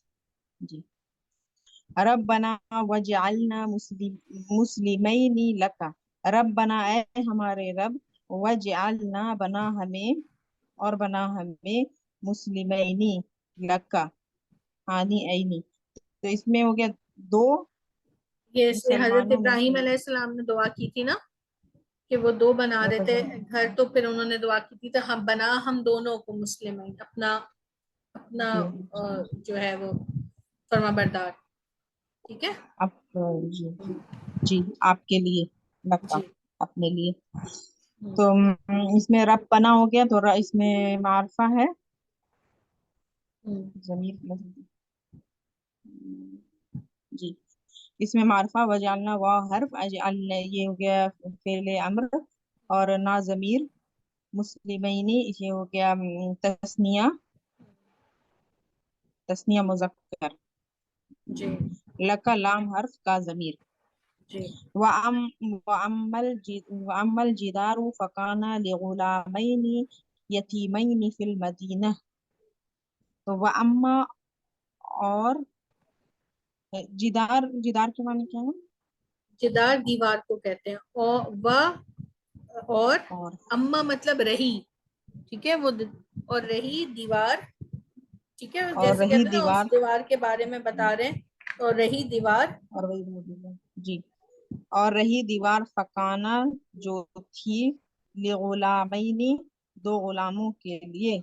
جی ربنا وجعلنا مسلمین لک، ربنا اے ہمارے رب، وجعلنا بنا ہمیں اور بنا ہمیں مسلمین لک آنی عینی. تو اس میں ہو گیا دو یہ حضرت مسلمانوں میں ابراہیم سے. علیہ السلام نے دعا کی تھی نا کہ وہ دو بنا دیتے گھر، تو پھر انہوں نے دعا کی تھی تو ہم بنا ہم دونوں کو مسلمین، اپنا جی جو ہے وہ فرما بردار. ٹھیک ہے. اب جی جی آپ کے لیے لکا جی اپنے لیے. تو اس میں رب پنا ہو گیا، تو اس میں معرفہ ہے ضمیر جی اس میں معرفہ وجعلنا واو حرف یہ ہو گیا فعل امر اور نا ضمیر مسلمینی یہ ہو گیا تثنیہ مذکر جی لکا لام حرف کا ضمیر جی وَأَمَّا الْجِدَارُ فَكَانَ لِغُلَامَيْنِ يَتِيمَيْنِ فِي الْمَدِينَةِ تو وَأَمَّا اور جدار کے معنی کیا ہے؟ جدار دیوار کو کہتے ہیں، اور اما مطلب رہی، ٹھیک ہے، وہ اور رہی دیوار، ٹھیک ہے، اور جیسے رہی کہتے ہیں نا دیوار اس دیوار کے بارے میں بتا رہے ہیں، اور رہی دیوار اور جی اور رہی دیوار فکانہ جو تھی لغلامین دو غلاموں کے لیے،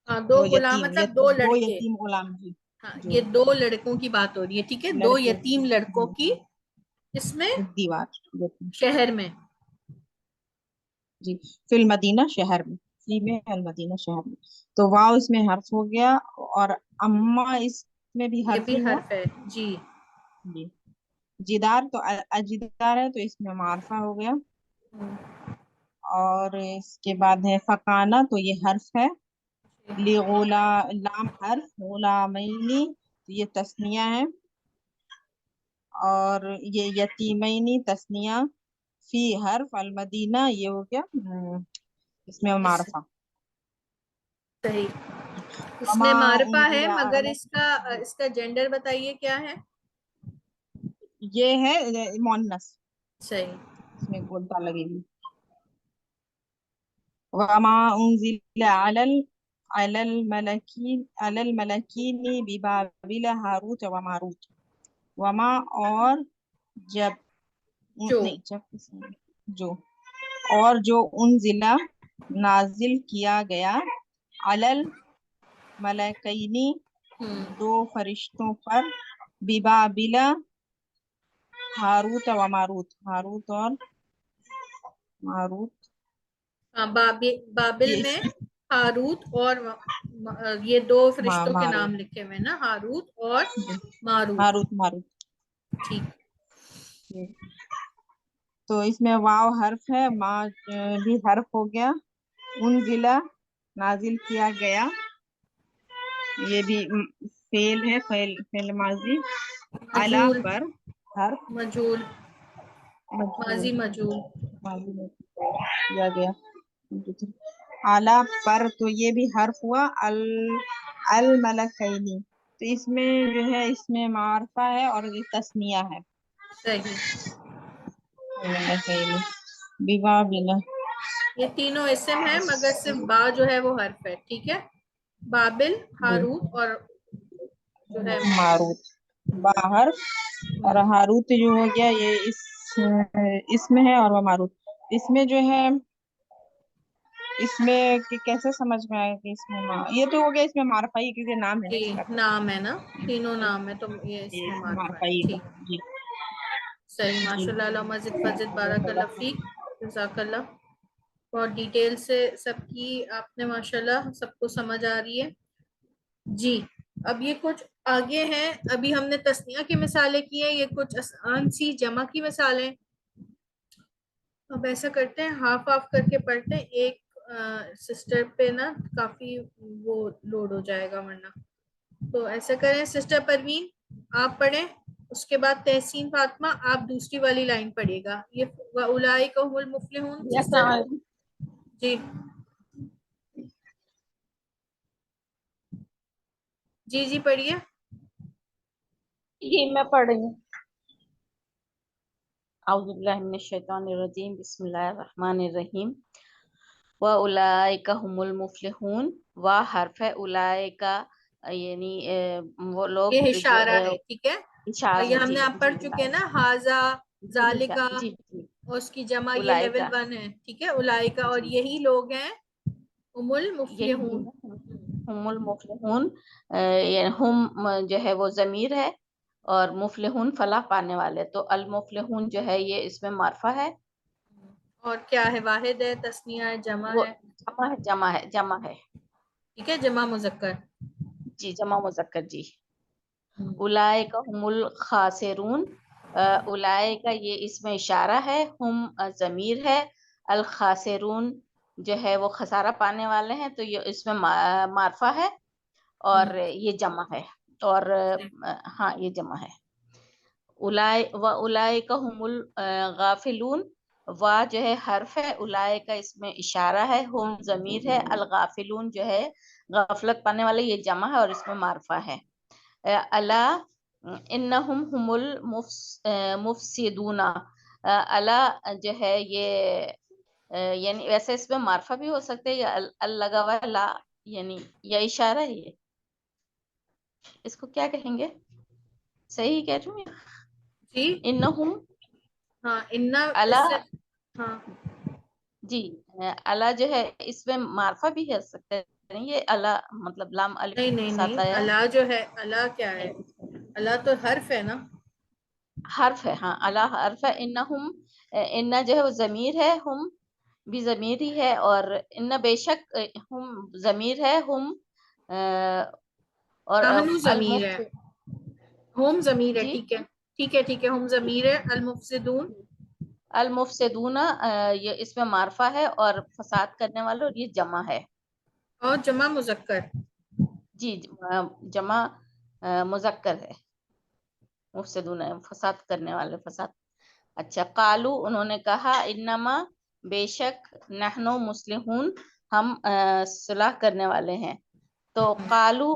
ہاں، دو غلام مطلب دو دو لڑکے، یتیم غلام جی ہاں جو یہ دو لڑکوں کی بات ہو رہی ہے، ٹھیک ہے، دو لڑکے یتیم لڑکوں کی اس میں دیوار شہر میں، جی فی المدینہ شہر میں، فی میں المدینہ شہر میں، تو واو اس میں حرف ہو گیا اور اما اس میں بھی یہ حرف بھی ہی ہوا حرف ہے جی جی جدار تو اجدار ہے تو اس میں معرفہ ہو گیا، اور اس کے بعد ہے فکانہ تو یہ حرف ہے، لام حرف غلامینی تو یہ تثنیہ ہے، اور یہ یتیمینی تثنیہ، فی حرف المدینہ یہ ہو گیا اس میں معرفہ صحیح، اس وما میں معرفہ ہے انزل مگر علی اس کا جینڈر بتائیے کیا ہے؟ یہ ہے مؤنث، صحیح، اس میں گولتا لگے گی، وما انزل علی الملکین ببابل ہاروت و ماروت، وما اور جب جو اور جو انزلہ نازل کیا گیا علل ملکینی دو فرشتوں پر ببابل ہاروت و ماروت، ہاروت اور ماروت بابل یہ میں ہاروت اور یہ دو فرشتوں کے ماروت نام لکھے ہوئے نا، ہاروت اور ماروت، ہاروت ماروت ٹھیک، تو اس میں واو حرف ہے، ما بھی حرف ہو گیا، انزلہ نازل کیا گیا یہ بھی فعل ہے، فعل ماضی، اعلی مجھول پر حرف مجھول ماضی مجھول مجھول ماضی میں کیا گیا اعلی پر تو یہ بھی حرف ہوا، الملکینی تو اس میں جو ہے اس میں معرفہ ہے اور یہ تثنیہ ہے، صحیح، الملکینی ببابل یہ تینوں اسم ہے مگر صرف با جو ہے وہ حرف ہے، ٹھیک ہے، بابل، ہاروت اور جو ہے ماروت باہر اور ہاروت جو ہو گیا یہ اس میں ہے، اور وہ ماروت اس میں جو ہے اس میں کیسے سمجھ میں آئے کہ اس میں یہ تو ہو گیا اس میں معرفہ ہی کیونکہ نام ہے نا اس کا، نام ہے نا، تینوں نام ہے تو یہ اس میں معرفہ ہے، ٹھیک، جی صحیح، جی ماشاء اللہ، اللہ مزید فضل بارک اللہ فیک، جزاک اللہ، بہت ڈیٹیل سے سب کی آپ نے ماشاء اللہ سب کو سمجھ آ رہی ہے جی۔ اب یہ کچھ آگے ہیں، ابھی ہم نے تثنیہ کی مثالیں کی ہیں، یہ کچھ آسان سی جمع کی مثالیں، اب ایسا کرتے ہیں ہاف آف کر کے پڑھتے ہیں، ایک سسٹر پہ نا کافی وہ لوڈ ہو جائے گا ورنہ، تو ایسا کریں سسٹر پروین آپ پڑھیں، اس کے بعد تحسین فاطمہ آپ دوسری والی لائن پڑھیے گا، یہ وَأُولَٰئِکَ هُمُ الْمُفْلِحُونَ سسٹر جی جی پڑھیے، جی میں پڑھ رہی ہوں۔ اعوذ باللہ من الشیطان الرجیم، بسم اللہ الرحمن الرحیم، وَأُولَٰئِکَ هُمُ الْمُفْلِحُونَ، وا حرف ہے، اولئک یعنی وہ لوگ یہ جو اشارہ ہے، ٹھیک ہے، اشارہ یہ ہے، ہم جی نے آپ پڑھ چکے ہیں نا، ہاذا ذالکا، جی اور اس کی جمع یہ اولئک لیول 1 ہے، ٹھیک ہے، اولائکا، اور یہی لوگ ہیں ام یہی المفلحون، ہم المفلحون، یعنی ہم جو ہے وہ ضمیر ہے اور مفلحون فلاح پانے والے، تو المفلحون جو ہے یہ اس میں معرفہ ہے، اور کیا ہے، واحد ہے، تثنیہ ہے، جمع وہ ہے، جمع ہے ٹھیک ہے، جمع مذکر، جی جمع مذکر جی، اولئک هم الخاسرون، اولئک یہ اس میں اشارہ ہے، ہم ضمیر ہے، الخاسرون جو ہے وہ خسارہ پانے والے ہیں، تو یہ اس میں معرفہ ہے اور یہ جمع ہے، اور ہاں یہ جمع ہے. اولئک هم الغافلون، وا جو ہے حرف ہے، اولئک اس میں اشارہ ہے، ہم ضمیر ہے، الغافلون جو ہے غفلت پانے والے، یہ جمع ہے اور اس میں معرفہ ہے. الا انہم هم المفسدون، الا جو ہے یہ یعنی ویسے اس میں معرفہ بھی ہو سکتے ہیں، یا لگا ہوا ہے لا، یعنی یا اشارہ ہے، یہ اس کو کیا کہیں گے؟ صحیح کہہ رہی ہوں؟ جی انہم ہاں انا الا، ہاں جی الا جو ہے اس میں معرفہ بھی ہے سکتے ہیں، یہ الا مطلب لام الف نہیں کے نہیں ساتھ نہیں، آیا اللہ جو ہے اللہ کیا ہے؟ اللہ تو حرف ہے نا. حرف ہے، ہاں الا حرف ہے. انہم ان جو ہے وہ ضمیر ہے، ہم بھی ضمیر ہی ہے، اور ان بے شک ہم ضمیر ہے، ہم اور نحنو ضمیر ہے، المفسد، ہم ضمیر ہے، جی ٹھیک ہے ٹھیک ہے ٹھیک ہے، ہم ضمیر ہے، المفسدون المفسدون یہ اس میں معرفہ ہے اور فساد کرنے والے، اور یہ جمع ہے. اور جمع مذکر. جی جمع مذکر ہے، مفسدون فساد کرنے والے، فساد. اچھا، قالو انہوں نے کہا، انما بے شک، نحنو مسلمون ہم صلح کرنے والے ہیں. تو قالو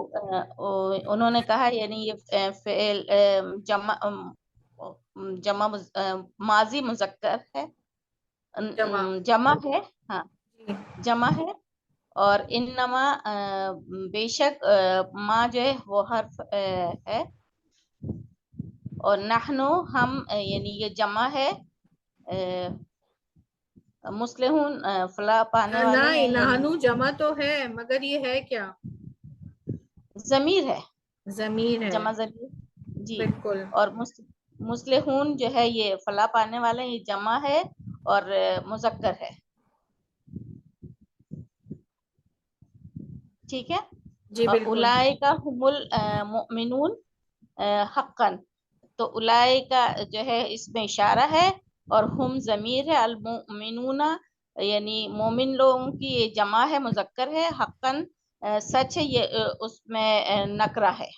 انہوں نے کہا، یعنی یہ فعل جمع ماضی مذکر ہے، جمع ہے، ہاں جمع ہے. اور انما بے شک ما جو ہے وہ حرف ہے، اور نحنو ہم یعنی یہ جمع ہے، مسلحون فلاح پانے والے ہیں، نہیں، یعنی نحنو جمع تو ہے مگر یہ ہے کیا؟ ضمیر ہے، ضمیر ہے، جمع ضمیر. جی، بالکل. اور مسلحون جو ہے یہ فلاح پانے والے ہیں، یہ جمع ہے اور مذکر ہے. ٹھیک ہے. جی بالکل. اولئک هم المؤمنون حقا، تو اولئک جو ہے اس میں اشارہ ہے، اور ہم ضمیر ہے، المؤمنون یعنی مومن لوگوں کی یہ جمع ہے، مذکر ہے، حقا سچ ہے، یہ اس میں نکرہ ہے.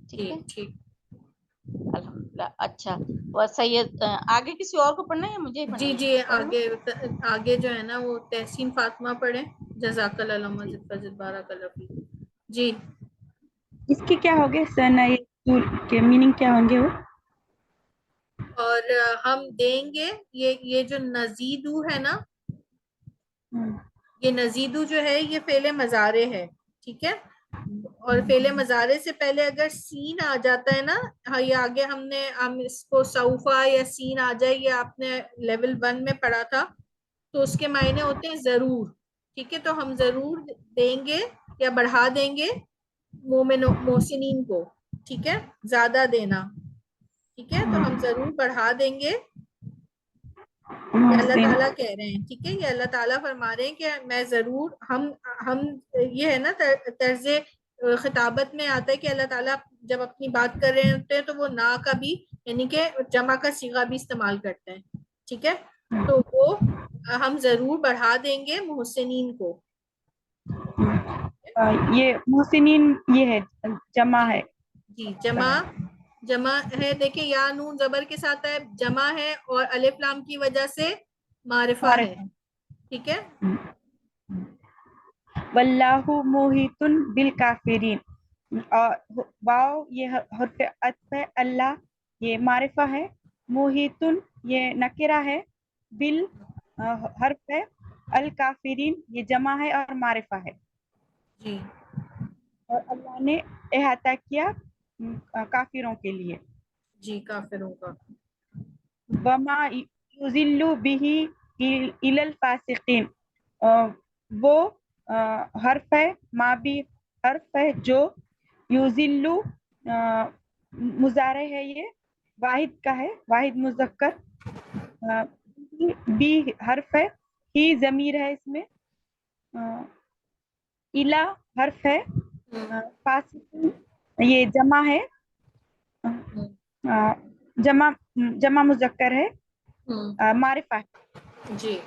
ٹھیک ہے، ٹھیک. الحمدللہ. اچھا، اور سید آگے کسی اور کو پڑھنا ہے یا مجھے ہی پڑھنا جی ہے؟ جی، پڑھ لوں. آگے جو ہے نا وہ تحسین فاطمہ پڑھیں. جزاک اللہ علامہ فضل بارک اللہ فیک. جی اس کے کیا ہوگے سنا کے میننگ کیا ہوں گے وہ؟ اور ہم دیں گے، یہ جو نزیدو ہے نا، یہ نزیدو جو ہے یہ فعل مضارع ہے، ٹھیک ہے. اور فعل مضارع سے پہلے اگر سین آ جاتا ہے نا، یہ آگے ہم اس کو سوفا یا سین آ جائے، یہ آپ نے لیول 1 میں پڑھا تھا، تو اس کے معنی ہوتے ہیں ضرور. ٹھیک ہے، تو ہم ضرور دیں گے یا بڑھا دیں گے محسنین کو. ٹھیک ہے، زیادہ دینا. ٹھیک ہے، تو ہم ضرور بڑھا دیں گے، یہ اللہ تعالیٰ کہہ رہے ہیں. ٹھیک ہے، یہ اللہ تعالیٰ فرما رہے ہیں کہ میں ضرور ہم یہ ہے نا طرز خطابت میں آتا ہے کہ اللہ تعالیٰ جب اپنی بات کر رہے ہوتے ہیں تو وہ نا کا بھی یعنی کہ جمع کا صیغہ بھی استعمال کرتے ہیں. ٹھیک ہے، تو وہ ہم ضرور بڑھا دیں گے محسنین کو. یہ محسنین یہ ہے جمع ہے. جی جمع ہے، دیکھیں یا نون زبر کے ساتھ ہے، جمع ہے، اور الف لام کی وجہ سے معرفہ ہے. ٹھیک ہے، واللہ محیط بالکافرین، اور واو یہ حرف عطف ہے، اللہ یہ معرفہ ہے، محیط یہ نکرہ ہے، بال حرف ہے، الکافرین یہ جمع ہے اور معرفہ ہے. جی اور اللہ نے احاطہ کیا کافروں کے لیے. جی کافروں کا. وما یضل به الی الفاسقین، وہ حرف ہے، ما بھی حرف ہے، جو یضل مضارع ہے، یہ واحد کا ہے، واحد مذکر. بھی حرف ہے، ہی ضمیر ہے اس میں. الا حرف ہے، فاسقین یہ جمع ہے، جمع مذکر ہے، معرفہ ہے. جی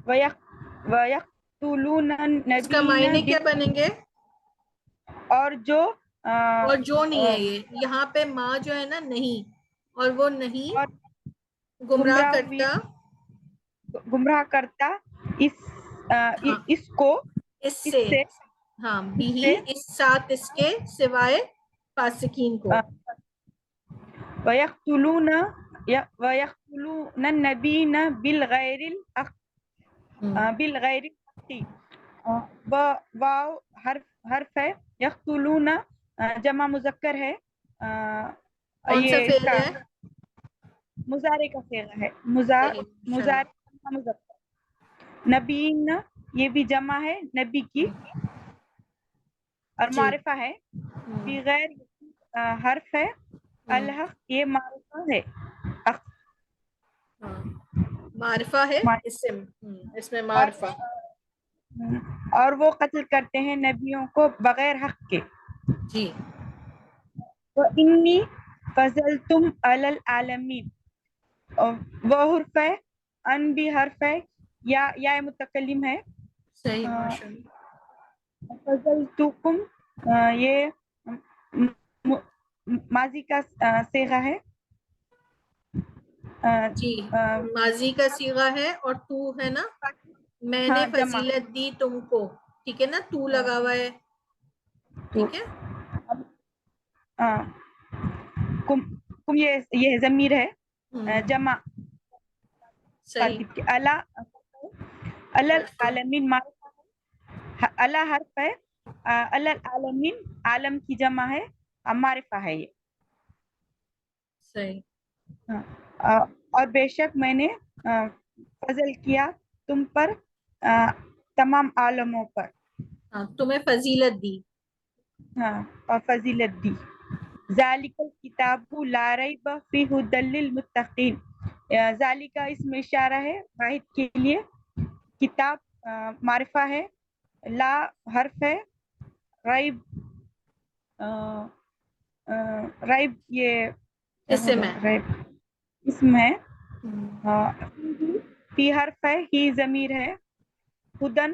وَيَقْتُلُونَ اس کا النَّبِيِّينَ معنی کیا بنیں گے؟ اور جو اور جو نہیں ہے، یہ یہاں پہ ماں جو ہے نا نہیں، اور وہ نہیں اور گمراہ کرتا، گمراہ کرتا ہاں اس کو اس اس سے، سے ہاں بھی سے اس ساتھ اس کے سوائے فاسقین کو. وَيَقْتُلُونَ النَّبِيِّينَ بِالْغَيْرِ الْحَقِّ بالغیر حقی. واو حرف ہے، یقتلون جمع مذکر ہے، کون سا یہ اس فعل کا ہے؟ مضارع کا صیغہ ہے، صحیح، مضارع جمع مذکر. نبیین یہ بھی جمع ہے نبی کی، اور جی معرفہ ہے. بغیر حرف ہے، الحق یہ معرفہ ہے، معرفہ ہے اسم، اس میں اور معرفہ. اور وہ قتل کرتے ہیں نبیوں کو بغیر حق کے. جی وَإِنِّي فَضَّلْتُمْ عَلَى الْعَالَمِينَ. وہ حرف ہے، ان بھی حرف ہے، یا متکلم ہے. صحیح، ماشاء اللہ. فَضَّلْتُكُمْ یہ ماضی کا صیغہ ہے. جی ماضی کا صیغہ ہے، اور تو ہے نا، میں نے ہاں جمع فضیلت دی تم کو، ٹھیک ہے نا، تو لگا ہوا ہے، ٹھیک ہے. کم یہ ضمیر ہے، جمع صحیح، خاطب کے. العالمین اللہ حرف ہے، العالمین عالم کی جمع ہے، معرفہ ہے یہ. صحیح. اور بے شک میں نے فضل کیا تم پر تمام عالموں پر. ہاں تمہیں فضیلت دی. ہاں اور فضیلت دی. ذالک الکتاب لا ریب فیہ ھدی للمتقین. ذالک اس میں اشارہ ہے واحد کے لیے، کتاب معرفہ ہے، لا حرف ہے، ریب ریب یہ اسم ہے. ریب اسم ہے. فی حرف ہے، ہی ضمیر ہے، ہدن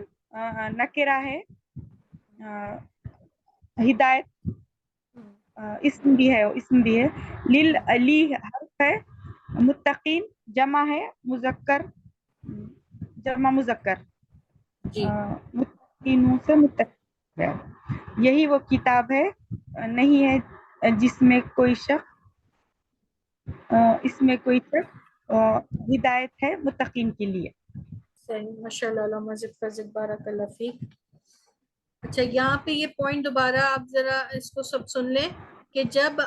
نکرہ ہے، ہدایت اسم بھی ہے، لیل علی حرف ہے، متقین جمع ہے، جمع مذکر، جی متقینوں سے متقین ہے. یہی وہ کتاب ہے، نہیں ہے جس میں کوئی شک، اس میں کوئی شک، ہدایت ہے متقین کے لیے. صحیح، ماشاء اللہ، اللہم زد فزد، بارک اللہ فیک. اچھا یہاں پہ یہ پوائنٹ دوبارہ آپ ذرا اس کو سب سن لیں کہ جب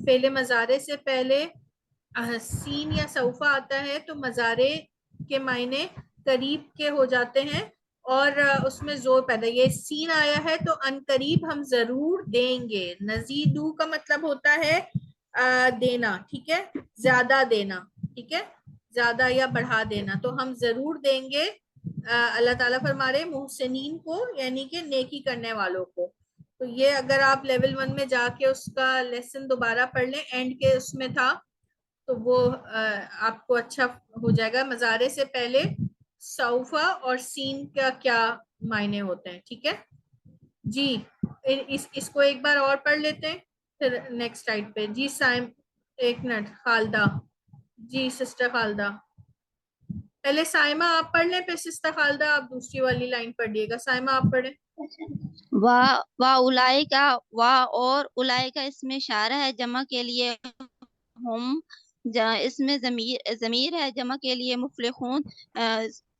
فعل مضارع سے پہلے سین یا سوفہ آتا ہے تو مضارع کے معنی قریب کے ہو جاتے ہیں، اور اس میں زور پیدا. یہ سین آیا ہے تو ان قریب ہم ضرور دیں گے. نزیدو کا مطلب ہوتا ہے دینا، ٹھیک ہے، زیادہ دینا، ٹھیک ہے، زیادہ یا بڑھا دینا. تو ہم ضرور دیں گے. اللہ تعالیٰ فرما رہے محسنین کو، یعنی کہ نیکی کرنے والوں کو. تو یہ اگر آپ لیول 1 میں جا کے اس کا لیسن دوبارہ پڑھ لیں، اینڈ کے اس میں تھا، تو وہ آپ کو اچھا ہو جائے گا. مضارع سے پہلے سوفا اور سین کا کیا معنی ہوتے ہیں، ٹھیک ہے جی. اس کو ایک بار اور پڑھ لیتے ہیں پھر نیکسٹ سلائیڈ پہ. جی سائم، ایک منٹ، خالدہ، جی سسٹر خالدہ. پہلے سائمہ آپ پڑھ لیں، پھر سسٹر خالدہ آپ دوسری والی لائن پڑھیے گا. سائمہ آپ پڑھیں. اولائکا، اور اولائکا اس میں اشارہ ہے جمع کے لیے، ہم اس میں ضمیر ہے جمع کے لیے، مفلحون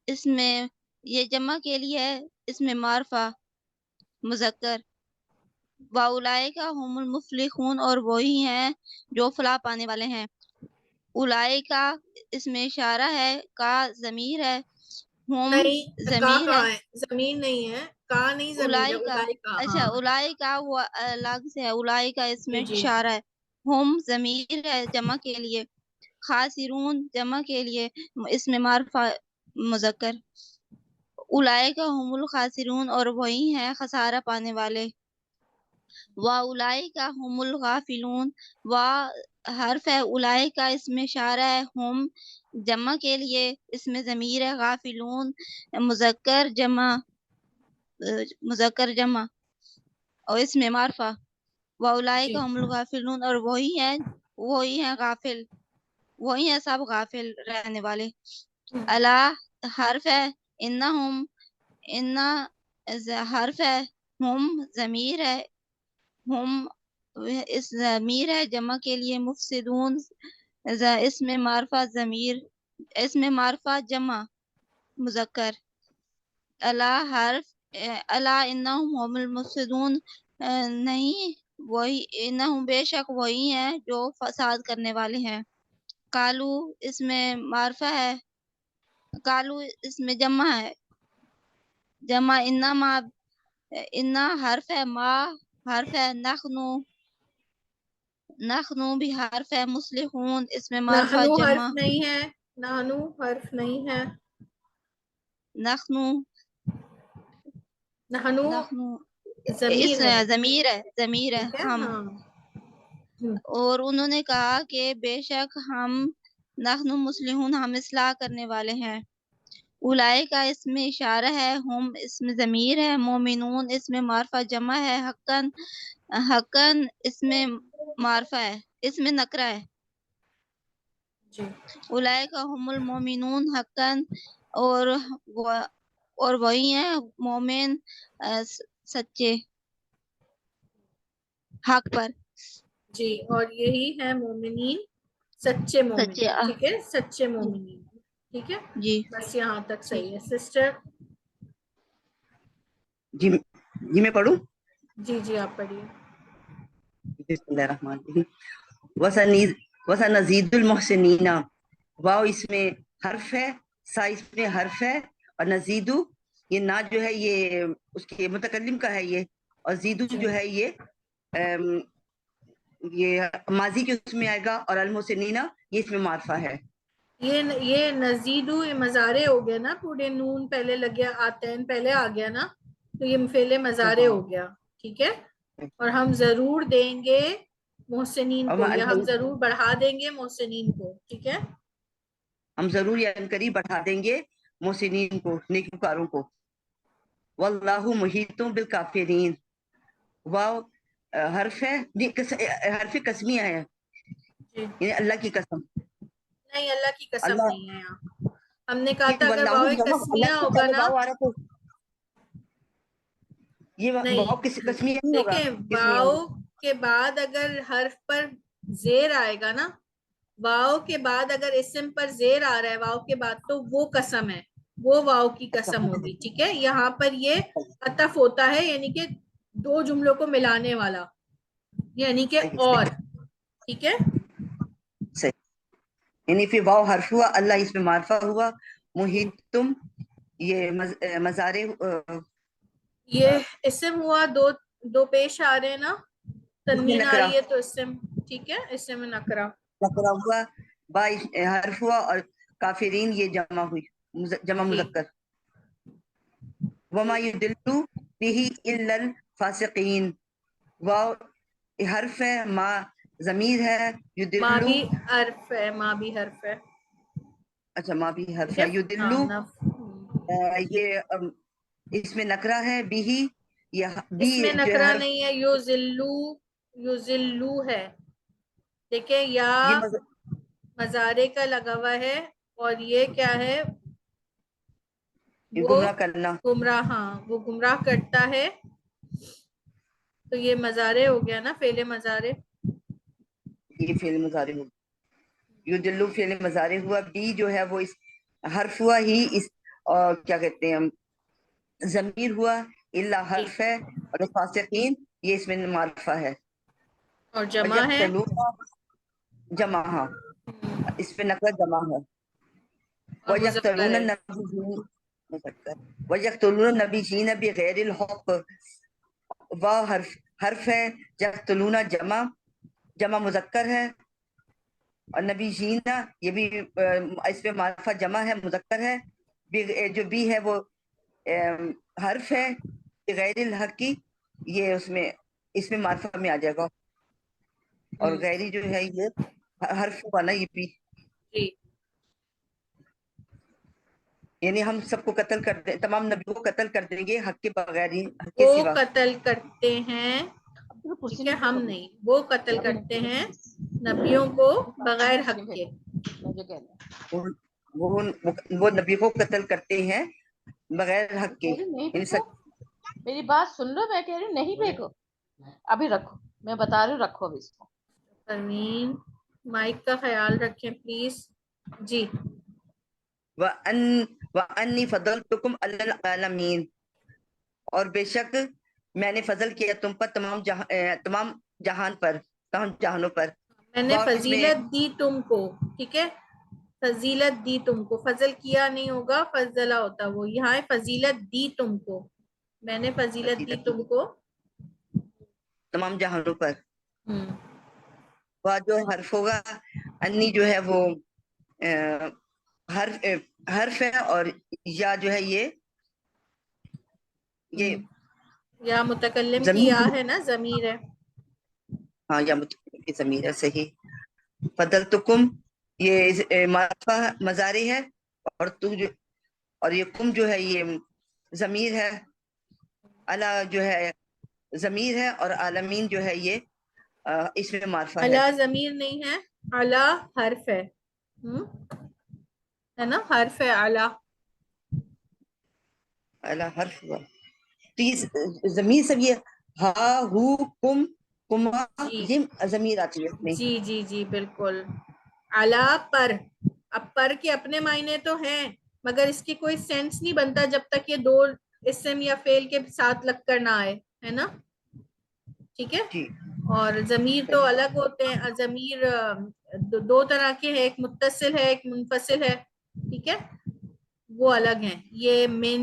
اس میں یہ جمع کے لیے ہے، اس میں معرفہ مذکر. واولائکا ہم المفلحون اور وہی ہیں جو فلاح پانے والے ہیں. اولائکا اس میں اشارہ ہے، کا ضمیر ہے، ہم نہیں، کا ضمیر ہے، کہاں ہے؟ زمین نہیں ہے، کا نہیں ضمیر ہے، اولائکا اولائکا. اچھا، ہاں اولائکا وہ الگ سے ہے، اولائکا اس جی میں جی اشارہ ہے، ہم ضمیر ہے جمع کے لیے، خاسرون جمع کے لیے، اس میں معرفہ مذکر. اولائکا ہم الخاسرون اور وہی ہیں خسارہ پانے والے. وَأُولَئِكَ هُمُ الْغَافِلُونَ و حرف ہے اولئک کا اس میں اشارہ ہے، ہم جمع کے لیے اس میں ضمیر ہے، غافلون مذکر جمع اور اس میں معرفہ، وَأُولَئِکَ جی هُمُ الْغَافِلُونَ اور وہی ہیں غافل، وہی ہیں سب غافل رہنے والے. الا حرف ہے، انہم حرف ہے، ہم ضمیر ہے، ہم اس ضمیر ہے جمع کے لیے، مفسدون اس میں معرفہ ضمیر، اس میں معرفہ جمع مذکر. الا حرف الا انہم هم المفسدون نہیں، وہی انہم بے شک وہی ہیں جو فساد کرنے والے ہیں. قالو اس میں معرفہ ہے، قالو اس میں جمع ہے، جمع انما انا حرف ہے، ما حرف ہے، نخنو بھی حرف ہے، مصلحون اس میں معرفہ نحنو حرف جمع، نہیں ہے، نحنو حرف نہیں ہے، نخنو نحنو نخنو اس ضمیر ہے. ضمیر ہے، ضمیر ہے ٹھیک ہے، ہم. ہاں. اور انہوں نے کہا کہ بے شک ہم نحن مصلحون ہم اصلاح کرنے والے ہیں. اولائے کا اس میں اشارہ ہے، ہم اس میں ضمیر ہے، مومنون اس میں معرفہ جمع ہے، حقاً اس میں معرفہ ہے، اس میں نکرہ ہے. جی اولائے کا ہم المومنون حقاً اور وہی ہیں مومن سچے حق پر. جی، اور یہی ہے مومنین، سچے مومن. سچے ٹھیک ہے، سچے مومنین. ٹھیک ہے، جی بس یہاں تک ٹھیک. صحیح ہے سسٹر. جی میں پڑھوں. جی آپ پڑھیے. بسم اللہ الرحمن الرحیم. وسنزید المحسنین، واو اس میں حرف ہے، سا اس میں حرف ہے، اور نزیدو یہ نا جو ہے یہ اس کے متکلم کا ہے یہ، اور زیدو جی جو ہے یہ ماضی کے اس میں آئے گا، اور المحسنین یہ اس میں معرفہ ہے. یہ نزیدو یہ مزارے ہو گیا نا، پورے نون پہلے لگ گیا، آتین پہلے آ گیا نا، تو یہ فعل مزارے ہو گیا. ٹھیک ہے، اور ہم ضرور دیں گے محسنین کو، یا ہم ضرور بڑھا دیں گے محسنین کو. ٹھیک ہے، ہم ضرور یعنی قریب بڑھا دیں گے محسنین کو، نیکوکاروں کو. واللہ محیط بالکافرین، واو حرف ہے، حرف قسمیہ ہے، جی. یعنی اللہ کی قسم. نہیں، اللہ کی قسم اللہ نہیں ہے یہاں. ہم نے کہا تھا اگر واللہ واو جب تسمیہ اللہ سے ہوگا پہلے نا، واو آ رہا تو یہ واو نہیں قسمیہ نہیں ہوگا، دیکھیں، قسمیہ واو کے بعد اگر حرف پر زیر آئے گا نا، واو کے بعد اگر اسم پر زیر آ رہا ہے واو کے بعد، تو وہ قسم ہے، وہ واو کی قسم ہوگی. ٹھیک ہے، یہاں پر یہ عطف ہوتا ہے، یعنی کہ دو جملوں کو ملانے والا، یعنی کہ اور. ٹھیک ہے، صحیح، یعنی پھر واو حرف ہوا، اللہ اس میں معرفہ ہوا، محیط تم یہ مزارے یہ اسم ہوا، دو پیش آ رہے ہیں نا، تنوین آ رہی ہے تو اسم. ٹھیک ہے، اسم نکرہ نکرہ ہوا، با حرف ہوا، اور کافرین یہ جمع ہوئی، جمع جی. مذکر. وما يدل به الا الفاسقین، واو حرف ہے، ما ضمیر ہے، ماں یدلو بھی حرف ہے، ماں بھی حرف ہے. اچھا ما بھی حرف ٹھیک ہے، ہے، ہاں یدلو یہ اس میں نکرہ ہے، بھی یہ بھی اس میں جو ہے نکرہ حرف نہیں ہے، یوزلو ہے. دیکھیں، یا یہ مزارے کا لگا ہوا ہے، اور یہ کیا ہے، وہ گمراہ کرنا، گمراہ، ہاں وہ گمراہ کرتا ہے، تو یہ مزارے ہو گیا نا، فعل مزارے. یہ فعل مضارع ہوا، یدلو فعل مضارع ہوا، بھی جو ہے وہ اس حرف ہوا ہی، اس اور کیا کہتے ہیں ضمیر ہوا، الا جی. حرف ہے، اور فاسقین یہ اس میں معرفہ ہے. اور جمع ہے، جمع، ہاں اس پہ نقل جمع ہے. اور مذکر وَيَقْتُلُونَ ہے. النَّبِيِّينَ بِغَيْرِ الْحَقِّ، واو حرف ہے، یقتلون جمع مذکر ہے، اور نبی جینا یہ بھی اس پہ معرفہ جمع ہے، مذکر ہے. جو بھی ہے وہ حرف ہے، غیر الحق کی یہ اس میں اس میں معرفہ میں آ جائے گا، اور غیری جو ہے یہ حرف ہوا نا یہ بھی، جی یعنی ہم سب کو قتل کر دیں، تمام نبیوں کو قتل کر دیں گے حق کے بغیر ہی، حق کے وہ سوا. قتل کرتے ہیں، ٹھیک ہے، ہم نہیں، وہ قتل کرتے ہیں نبیوں کو بغیر حق کے. وہ نبی کو قتل کرتے ہیں بغیر حق کے. میری بات سن لو، میں کہہ رہی ہوں نہیں بھیجو، ابھی رکھو، میں بتا رہی ہوں، رکھو ابھی اس کو. پروین مائک کا خیال رکھیں پلیز. جی وَأَنِّي فَضَّلْتُكُمْ عَلَى الْعَالَمِينَ، اور بے شک میں نے فضل کیا تم پر تمام جہان پر، تمام جہانوں پر. میں نے واو اس میں فضیلت دی تم کو، ٹھیک ہے، فضیلت دی تم کو، فضل کیا نہیں ہوگا، فضلہ ہوتا وہ، یہاں ہے فضیلت دی تم کو، میں نے فضیلت دی تم کو تمام جہانوں پر. ہم، وہ جو حرف ہوگا انی جو ہے وہ حرف ہے، اور یا جو ہے یہ یا متکلم کی یا ضمیر، ہے نا، ضمیر ہے. ہاں یا متکلم کی ضمیر ہے، صحیح. فضلتکم یہ معرفہ مضارع ہے، اور تو جو، اور یہ کم جو ہے یہ ضمیر ہے، الا جو ہے ضمیر ہے، اور عالمین جو ہے یہ اس میں معرفہ ہے. الا ضمیر نہیں ہے، الا حرف ہے، ہے نا، حرف ہے الا. الا حرف ہوا تو یہ ضمیر سب یہ ہا ہو کم کما جی یہ ضمیر آتی ہے اس میں. جی جی جی بالکل. الا پر، اب پر کے اپنے معنی تو ہیں، مگر اس کی کوئی سینس نہیں بنتا جب تک یہ دو اسم یا فعل کے ساتھ لگ کر نہ آئے، ہے نا، ٹھیک ہے. جی اور ضمیر تو الگ ہوتے ہیں، ضمیر دو طرح کے ہیں، ایک متصل ہے ایک منفصل ہے، ٹھیک ہے، وہ الگ ہیں. یہ من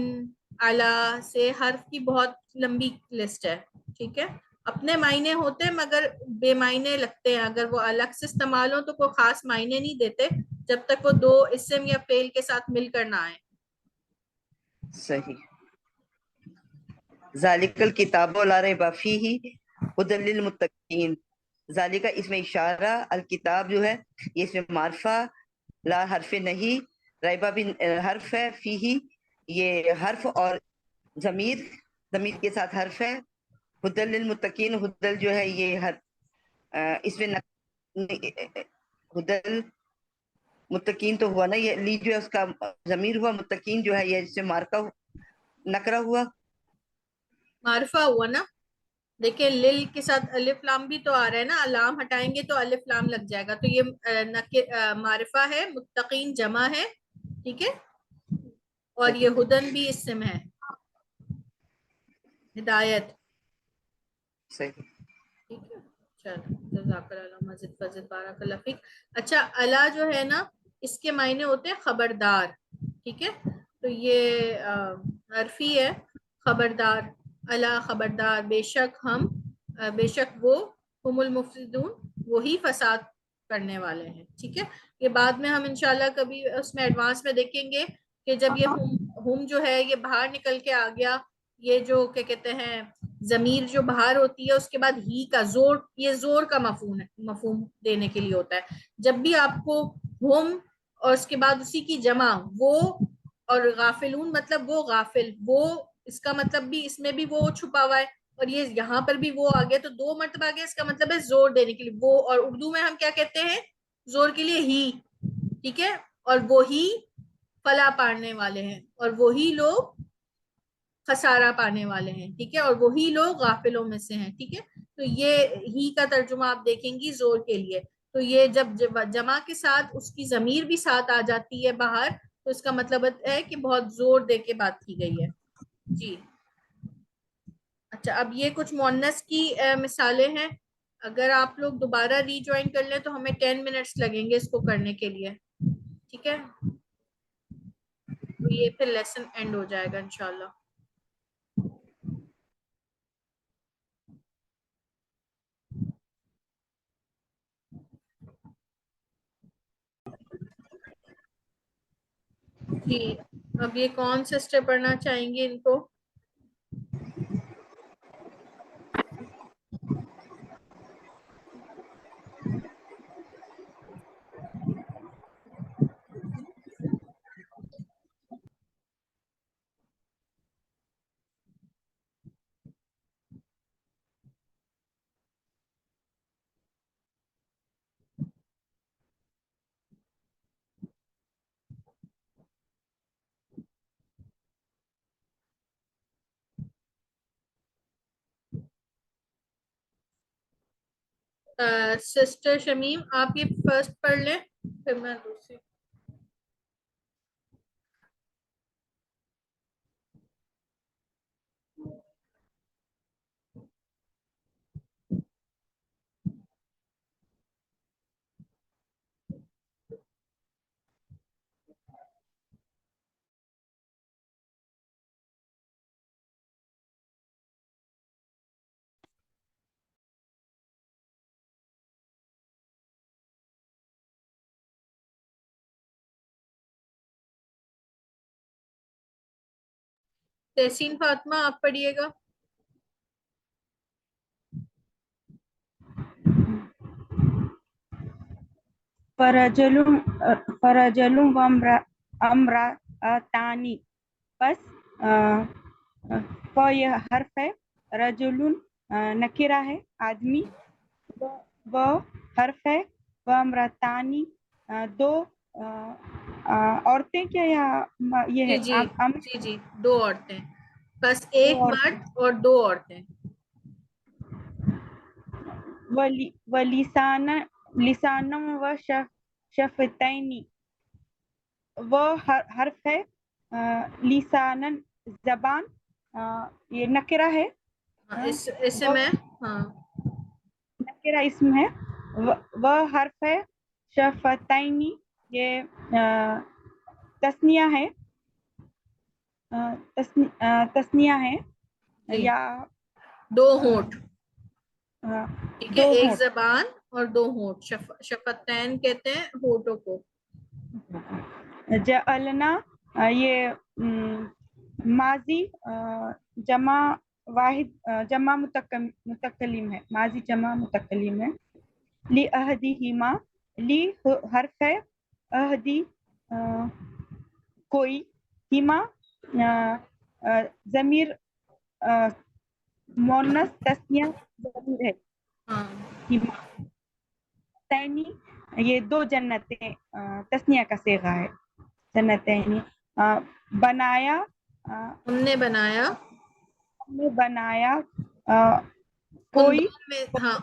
الا سے حرف کی بہت لمبی لسٹ ہے، ٹھیک ہے، اپنے معنی ہوتے ہیں مگر بے معنی لگتے ہیں، اگر وہ الگ سے استعمال ہو تو کوئی خاص معنی نہیں دیتے جب تک وہ دو اسم یا فعل کے ساتھ مل کر نہ آئے. صحیح. ذالک الکتاب لا ریب فیہ ھدی للمتقین. ذالک اس میں اشارہ، الکتاب جو ہے یہ اس میں معرفہ، لا حرف نہیں، ریبہ بھی حرف ہے، فیہ یہ حرف، اور ضمیر کے ساتھ حرف ہے. ھدی للمتقین، ھدل جو ہے یہ اس میں ھدل متقین تو ہوا نا، یہ لی جو ہے اس کا ضمیر ہوا، متقین جو ہے یہ اس سے مارکا نکرہ ہوا، معرفہ ہوا نا. دیکھیں لل کے ساتھ الف لام بھی تو آ رہا ہے نا، لام ہٹائیں گے تو الف لام لگ جائے گا، تو یہ معرفہ ہے، متقین جمع ہے، ٹھیک ہے، اور یہ ہدن بھی اسم ہے، ہدایت. صحیح. ٹھیک ہے، چلو جزاک اللہ مزید فضل بارک اللہ فیک. اچھا الا جو ہے نا اس کے معنی ہوتے ہیں خبردار، ٹھیک ہے، تو یہ حرفی ہے، خبردار، الا خبردار، بے شک ہم، بے شک وہ، ہم المفسدون وہی فساد کرنے والے ہیں، ٹھیک ہے. یہ بعد میں ہم انشاءاللہ کبھی اس میں ایڈوانس میں دیکھیں گے کہ جب یہ ہم جو ہے یہ باہر نکل کے آ گیا، یہ جو کیا کہتے ہیں ضمیر جو باہر ہوتی ہے اس کے بعد ہی کا زور، یہ زور کا مفہوم ہے، مفہوم دینے کے لیے ہوتا ہے. جب بھی آپ کو ہم اور اس کے بعد اسی کی جمع وہ، اور غافلون مطلب وہ غافل، وہ اس کا مطلب بھی اس میں بھی وہ چھپا ہوا ہے، اور یہ یہاں پر بھی وہ آگیا، تو دو مرتبہ آگیا، اس کا مطلب ہے زور دینے کے لیے وہ. اور اردو میں ہم کیا کہتے ہیں زور کے لیے ہی، ٹھیک ہے، اور وہی فلاح پانے والے ہیں، اور وہی لوگ خسارہ پانے والے ہیں، ٹھیک ہے، اور وہی لوگ غافلوں میں سے ہیں، ٹھیک ہے. تو یہ ہی کا ترجمہ آپ دیکھیں گی زور کے لیے، تو یہ جب جمع کے ساتھ اس کی ضمیر بھی ساتھ آ جاتی ہے باہر، تو اس کا مطلب ہے کہ بہت زور دے کے بات کی گئی ہے. جی اچھا، اب یہ کچھ مؤنث کی مثالیں ہیں، اگر آپ لوگ دوبارہ ری جوائن کر لیں تو ہمیں 10 منٹس لگیں گے اس کو کرنے کے لیے، ٹھیک ہے، تو یہ پھر لیسن اینڈ ہو جائے گا انشاءاللہ. جی اب یہ کون سسٹر پڑھنا چاہیں گے ان کو؟ سسٹر شمیم آپ یہ فرسٹ پڑھ لیں پھر میں دوسری. تحسین فاطمہ آپ پڑھیے گا. فرجل وامرأتانی. بس یہ حرف ہے، رجل نکرہ ہے آدمی، وہ حرف ہے، وامرأتانی دو عورتیں کیا یہ ہے جی جی جی دو عورتیں، بس ایک مرد اور دو عورتیں. لسان و شفتینی. وہ حرف ہے، لسانن زبان، یہ نکرہ ہے، اسم ہے. ہاں نکرہ اسم ہے. وہ حرف ہے، شفتینی یہ تثنیہ ہے، تثنیہ ہے جی. یا دو ہونٹ، ٹھیک ہے، دو ایک ہونٹ. زبان اور دو ہونٹ. شفتین کہتے ہیں ہونٹوں کو. جعلنا یہ ماضی جمع واحد جمع متکلم ہے، ماضی جمع متکلم ہے. لِأَحَدِهِمَا، لی حرف ہے، احدی کوئی، ہما ضمیر مونس تثنیہ ضمیر ہے، ہاں ہما. تینی یہ دو جنتیں تثنیہ کا صیغہ ہے، جنتین. بنایا ہم نے بنایا، ہم نے بنایا ان کوئی، دو میں، ہاں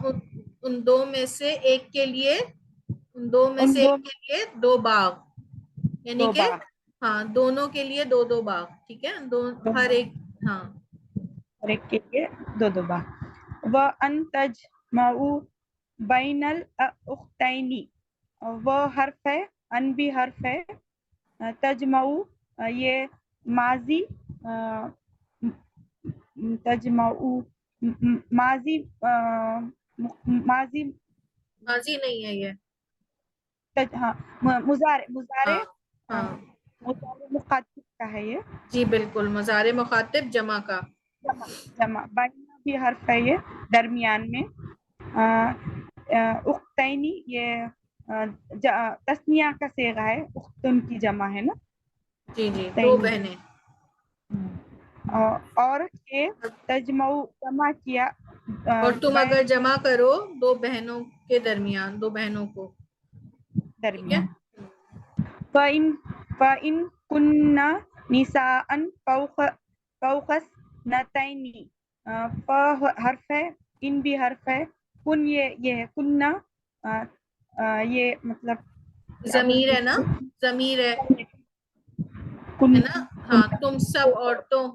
ان دو میں سے ایک کے لیے، ان دو میں ان سے دو ایک کے لیے دو باغ، یعنی دو کہ باغ، ہاں دونوں کے لیے دو دو باغ. ٹھیک ہے، ہر ایک. ہاں اور ایک کے لیے دو دو باغ. وَأَن تَجْمَعُوا بَيْنَ الْأُخْتَيْنِ. وہ حرف ہے، ان بھی حرف ہے، تجمعو یہ ماضی تجمعو ماضی ماضی ماضی نہیں ہے یہ. ہاں مضارع ہاں ہاں مضارع مخاطب کا ہے یہ. جی بالکل، مضارع مخاطب جمع کا. جمع بین بھی حرف ہے یہ درمیان میں. اختینی یہ تثنیہ کا صیغہ ہے، اختن کی جمع ہے نا. جی جی دو تینی. بہنیں. اور یہ تجمع جمع کیا اور تم اگر جمع کرو دو بہنوں کے درمیان، دو بہنوں کو. ٹھیک ہے. درمیان. فَإِن كُنَّ نِسَاءً فَوْقَ اثْنَتَيْنِ. حرف ہے، ان بھی حرف ہے، کن یہ ہے، کننا یہ مطلب ضمیر ہے نا، ضمیر ہے کن نا. ہاں تم سب عورتوں،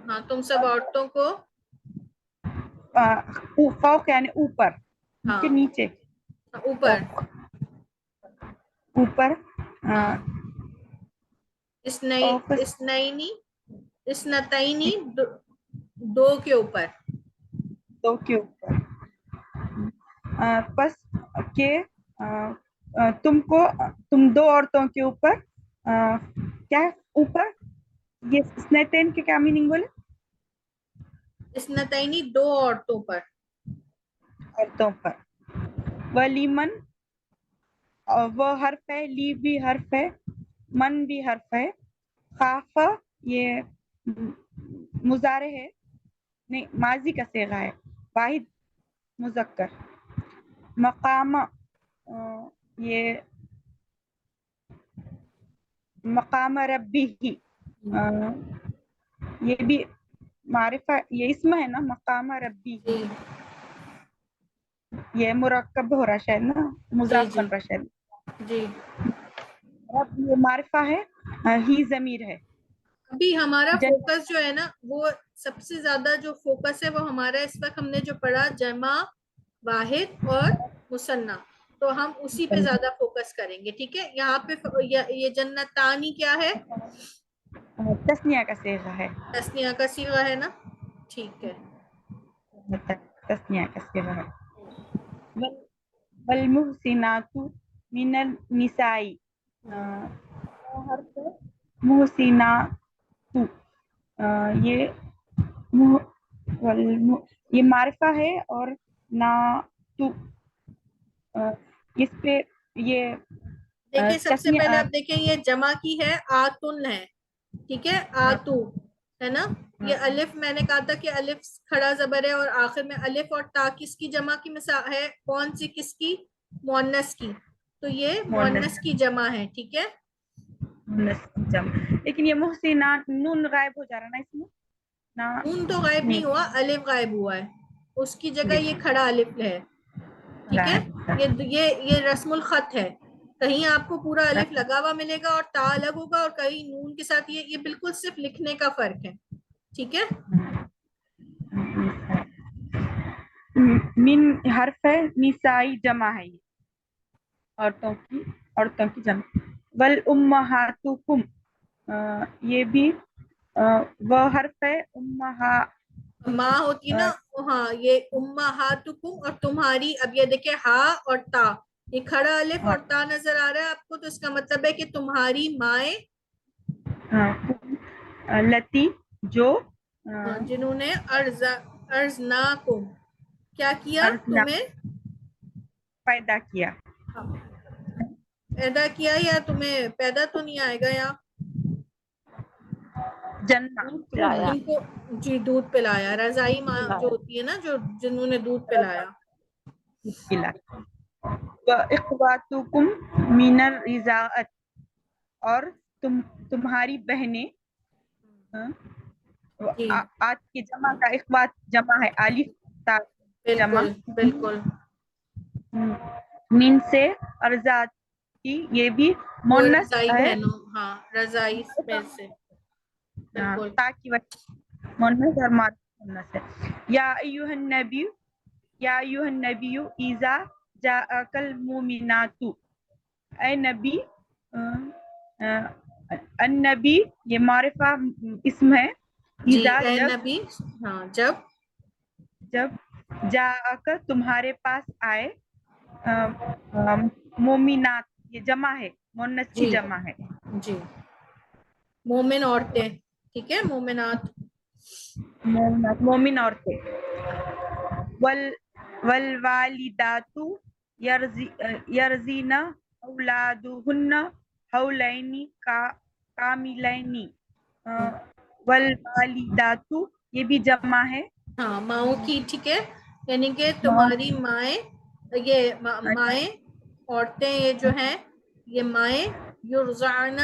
ہاں تم سب عورتوں کو. فوق یعنی اوپر، ہاں کے نیچے، اوپر. اوپر. ہاں اسنتینی دو کے اوپر. دو کے اوپر. پس کہ تم دو عورتوں کے اوپر کیا اوپر. یہ اسنتین کے کیا میننگ بولے؟ اسنتینی دو عورتوں پر. عورتوں پر. ولیمن وہ حرف ہے، لی بھی حرف ہے، من بھی حرف ہے. خاف یہ مضارع ہے، نہیں ماضی کا صیغہ ہے، واحد مذکر. مقام یہ مقام ربی ہی یہ بھی معرفہ، یہ اسم ہے نا، مقام ربی. جی یہ مرکب ہو رہا شاید نا, مضاف جی بن رہا شاید. جی اب یہ معرفہ ہے, ہی ضمیر ہے. ابھی ہمارا جن- فوکس جو ہے نا, وہ سب سے زیادہ جو فوکس ہے وہ ہمارا اس وقت ہم نے جو پڑھا جمع, واحد اور مثنیٰ, تو ہم اسی پہ زیادہ فوکس کریں گے. ٹھیک ہے, یہاں پہ یہ جنتانی کیا ہے؟ تسنیہ کا صیغہ ہے. تسنیہ کا صیغہ ہے نا. ٹھیک ہے. تسنیہ کا صیغہ ہے. والمحسنات من النساء, حرف محسنات, یہ یہ معرفہ ہے, اور ناتو اس پہ یہ دیکھیں سب سے پہلے آپ دیکھیں یہ جمع کی ہے, آتن ہے. ٹھیک ہے, آتو ہے نا. یہ الف میں نے کہا تھا کہ الف کھڑا زبر ہے, اور آخر میں الف اور تا کس کی جمع کی مثال ہے؟ کون سی, کس کی؟ مؤنث کی. تو یہ مؤنث کی جمع ہے. ٹھیک ہے, لیکن یہ محسنات نون غائب ہو جا رہا نا اس میں. نون تو غائب نہیں ہوا, الف غائب ہوا ہے, اس کی جگہ یہ کھڑا الف ہے. ٹھیک ہے, یہ رسم الخط ہے. کہیں آپ کو پورا الف لگا ہوا ملے گا اور تا الگ ہوگا, اور کہیں نون کے ساتھ یہ بالکل صرف لکھنے کا فرق ہے. ٹھیک ہے, من حرف ہے, نسائی جمع ہے, یہ عورتوں کی جمع. والامہاتکم, یہ بھی وہ حرف ہے, ماں ہوتی ہے نا, ہاں یہ امہاتکم اور تمہاری. اب یہ دیکھیں ہا اور تا, یہ کھڑا الف اور تا نظر آ رہا ہے آپ کو, تو اس کا مطلب ہے کہ تمہاری مائیں, لتی جو جنہوں نے ارزناکم, کیا کیا ارزنا تمہیں, پیدا کیا. پیدا کیا, یا تمہیں پیدا تو نہیں آئے گا یہاں, جنہ دودھ پلایا. جن کو جی دودھ پلایا. رضائی ماں جو ہوتی ہے نا, جو جنہوں نے دودھ پلایا. اخواتکم من الرضاعت, اور تمہاری بہنیں, جی آج کی جمع کا اخوات جمع ہے, الف تا جمع. بالکل بالکل. من سے ارزات کی, یہ بھی وہ مونس رضائی ہے, بہنوں, ہاں رضائی میں سے. بالکل. تاکہ مونس اور مونس ہے. یا ایھا النبی, یا ایھا النبی اذا جاءک المؤمنات, اے نبی, النبی یہ معرفہ اسم ہے. جی اذا اے جب, نبی, ہاں جب, جاءک تمہارے پاس آئے, مومنات یہ جمع ہے, مونس کی جی جمع ہے. جی مومن عورتیں. ٹھیک ہے, مومنات. مومن عورتیں. والوالدات یرزین اولادہن حولین کاملین, والوالدات یہ بھی جمع ہے, ہاں ماؤں کی. ٹھیک ہے, یعنی کہ تمہاری مائیں, یہ مائیں عورتیں یہ جو ہیں, یہ مائیں یرضعن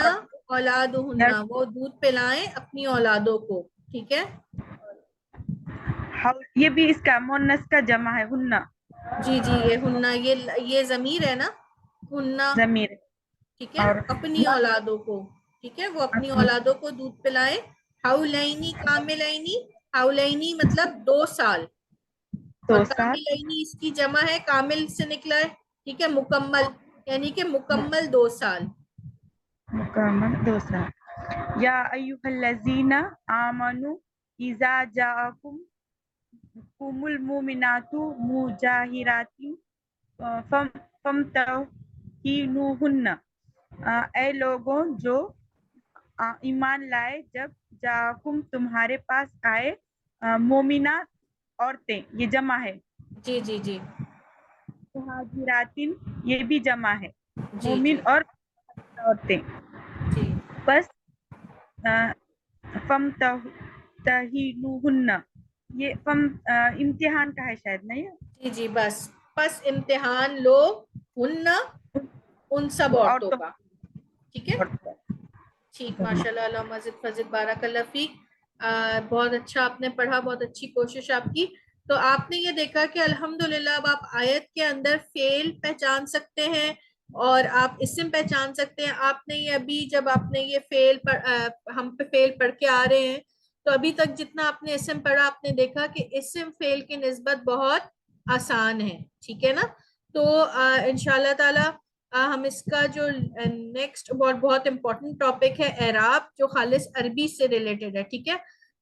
اولادہن, وہ دودھ پلائیں اپنی اولادوں کو. ٹھیک ہے, یہ بھی اس کا مونس کا جمع ہے, ہننا. جی جی یہ ہننا, یہ ضمیر ہے نا, ہننا. ضمیر. ٹھیک ہے, اور اپنی اولادوں کو. ٹھیک ہے, وہ اپنی اولادوں کو دودھ پلائیں. حولینی کاملینی, حولینی مطلب 2 سال, اور 2 سال کاملینی اس کی جمع ہے, کامل سے نکلا ہے. ٹھیک ہے, مکمل, یعنی کہ مکمل 2 سال. مکمل 2 سال. یا ایھا الذین آمنوا اذا جاءکم المؤمنات مہاجرات فامتحنوہن, اے لوگوں جو ایمان لائے, جب جاءکم تمہارے پاس آئے, مومنات عورتیں یہ جمع ہے, جی جی جی مہاجرات یہ بھی جمع ہے, جی مومن جی اور عورتیں. جی بس فامتحنوہن, یہ امتحان کا ہے شاید نہیں, جی جی بس امتحان لو ہننا, ان سب عورتوں کا. ٹھیک ہے, ٹھیک, ماشاء اللہ, علامہ مزید فضل, بارک اللہ فیک. بہت اچھا آپ نے پڑھا, بہت اچھی کوشش آپ کی. تو آپ نے یہ دیکھا کہ الحمدللہ اب آپ آیت کے اندر فعل پہچان سکتے ہیں اور آپ اسم پہچان سکتے ہیں. آپ نے یہ ابھی جب آپ نے یہ فعل ہم پہ فعل پڑھ کے آ رہے ہیں تو ابھی تک جتنا آپ نے اسم پڑھا آپ نے دیکھا کہ اسم فعل کی نسبت بہت آسان ہے. ٹھیک ہے نا. تو انشاءاللہ تعالی ہم اس کا جو نیکسٹ بہت امپورٹنٹ ٹاپک ہے اعراب جو خالص عربی سے ریلیٹڈ ہے. ٹھیک ہے.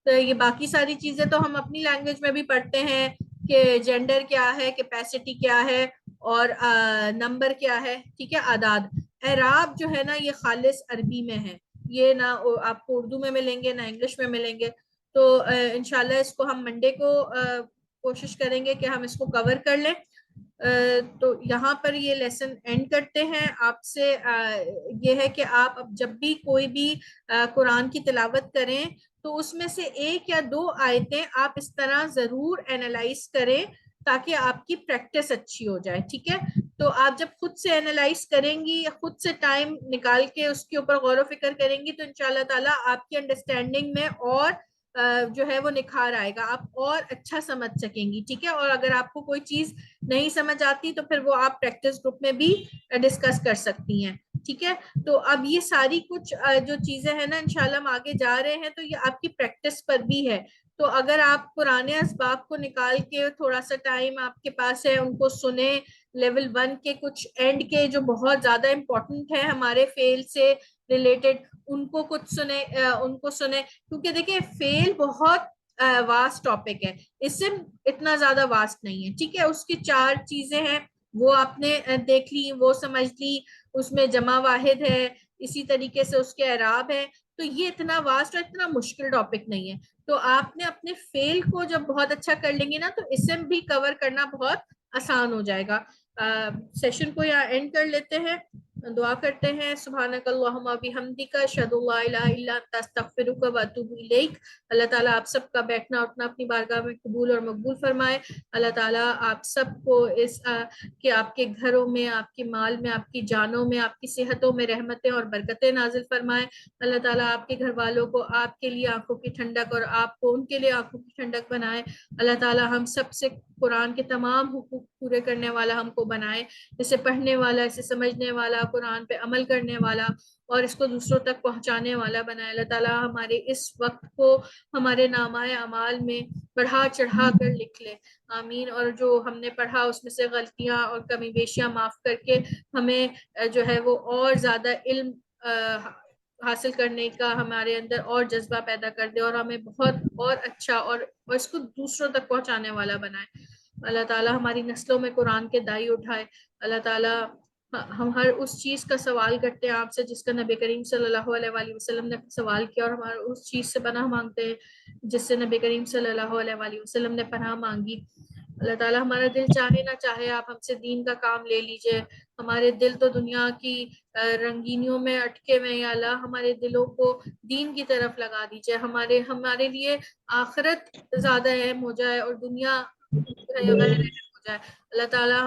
تو یہ باقی ساری چیزیں تو ہم اپنی لینگویج میں بھی پڑھتے ہیں کہ جینڈر کیا ہے, کیپیسٹی کیا ہے اور نمبر کیا ہے. ٹھیک ہے. اعداد. اعراب جو ہے نا یہ خالص عربی میں ہے, یہ نہ آپ کو اردو میں ملیں گے نہ انگلش میں ملیں گے. تو انشاءاللہ اس کو ہم منڈے کو کوشش کریں گے کہ ہم اس کو کور کر لیں. تو یہاں پر یہ لیسن اینڈ کرتے ہیں. آپ سے یہ ہے کہ آپ جب بھی کوئی بھی قرآن کی تلاوت کریں تو اس میں سے ایک یا دو آیتیں آپ اس طرح ضرور اینالائز کریں تاکہ آپ کی پریکٹس اچھی ہو جائے. ٹھیک ہے. تو آپ جب خود سے اینالائز کریں گی یا خود سے ٹائم نکال کے اس کے اوپر غور و فکر کریں گی تو انشاءاللہ تعالیٰ آپ کی انڈرسٹینڈنگ میں اور جو ہے وہ نکھار آئے گا, آپ اور اچھا سمجھ سکیں گی. ٹھیک ہے. اور اگر آپ کو کوئی چیز نہیں سمجھ آتی تو پھر وہ آپ پریکٹس گروپ میں بھی ڈسکس کر سکتی ہیں. ٹھیک ہے. تو اب یہ ساری کچھ جو چیزیں ہیں نا انشاءاللہ ہم آگے جا رہے ہیں تو یہ آپ کی پریکٹس پر بھی ہے. تو اگر آپ پرانے اسباب کو نکال کے تھوڑا سا ٹائم آپ کے پاس ہے ان کو سنیں, لیول 1 کے کچھ اینڈ کے جو بہت زیادہ امپورٹنٹ ہے ہمارے فیل سے ریلیٹڈ ان کو کچھ سنیں کیونکہ دیکھیں فیل بہت واسٹ ٹاپک ہے, اسم اتنا زیادہ واسٹ نہیں ہے. ٹھیک ہے. اس کی 4 چیزیں ہیں وہ آپ نے دیکھ لی, وہ سمجھ لی, اس میں جمع واحد ہے, اسی طریقے سے اس کے اعراب ہے. تو یہ اتنا واسٹ اور اتنا مشکل ٹاپک نہیں ہے. تو آپ نے اپنے فیل کو جب بہت اچھا کر لیں گے نا تو اسم بھی کور کرنا بہت آسان ہو جائے گا. سیشن کو یہاں اینڈ کر لیتے ہیں. دعا کرتے ہیں. سبحانک اللہم بحمدک اشہد ان لا الہ الا انت استغفرک و اتوب الیک. اللہ تعالیٰ آپ سب کا بیٹھنا اٹھنا اپنی بارگاہ میں قبول اور مقبول فرمائے. اللہ تعالیٰ آپ سب کو اس کہ آپ کے گھروں میں, آپ کے مال میں, آپ کی جانوں میں, آپ کی صحتوں میں رحمتیں اور برکتیں نازل فرمائے. اللہ تعالیٰ آپ کے گھر والوں کو آپ کے لیے آنکھوں کی ٹھنڈک اور آپ کو ان کے لیے آنکھوں کی ٹھنڈک بنائے. اللہ تعالیٰ ہم سب سے قرآن کے تمام حقوق پورے کرنے والا ہم کو بنائے, اسے پڑھنے والا, اسے سمجھنے والا, قرآن پہ عمل کرنے والا اور اس کو دوسروں تک پہنچانے والا بنائے. اللہ تعالیٰ ہمارے اس وقت کو ہمارے نامہ اعمال میں بڑھا چڑھا کر لکھ لے. آمین. اور جو ہم نے پڑھا اس میں سے غلطیاں اور کمی بیشیاں معاف کر کے ہمیں جو ہے وہ اور زیادہ علم حاصل کرنے کا ہمارے اندر اور جذبہ پیدا کر دے اور ہمیں بہت اور اچھا اور اس کو دوسروں تک پہنچانے والا بنائے. اللہ تعالیٰ ہماری نسلوں میں قرآن کے دائی اٹھائے. اللہ تعالیٰ ہم ہر اس چیز کا سوال کرتے ہیں آپ سے جس کا نبی کریم صلی اللہ علیہ وآلہ وسلم نے سوال کیا, اور ہمارے اس چیز سے پناہ مانگتے ہیں جس سے نبی کریم صلی اللہ علیہ وآلہ وسلم نے پناہ مانگی. اللہ تعالیٰ ہمارا دل چاہے نہ چاہے آپ ہم سے دین کا کام لے لیجئے. ہمارے دل تو دنیا کی رنگینیوں میں اٹکے ہوئے, یا اللہ ہمارے دلوں کو دین کی طرف لگا دیجئے. ہمارے لیے آخرت زیادہ اہم ہو جائے اور دنیا غیر اہم ہو جائے. اللہ تعالیٰ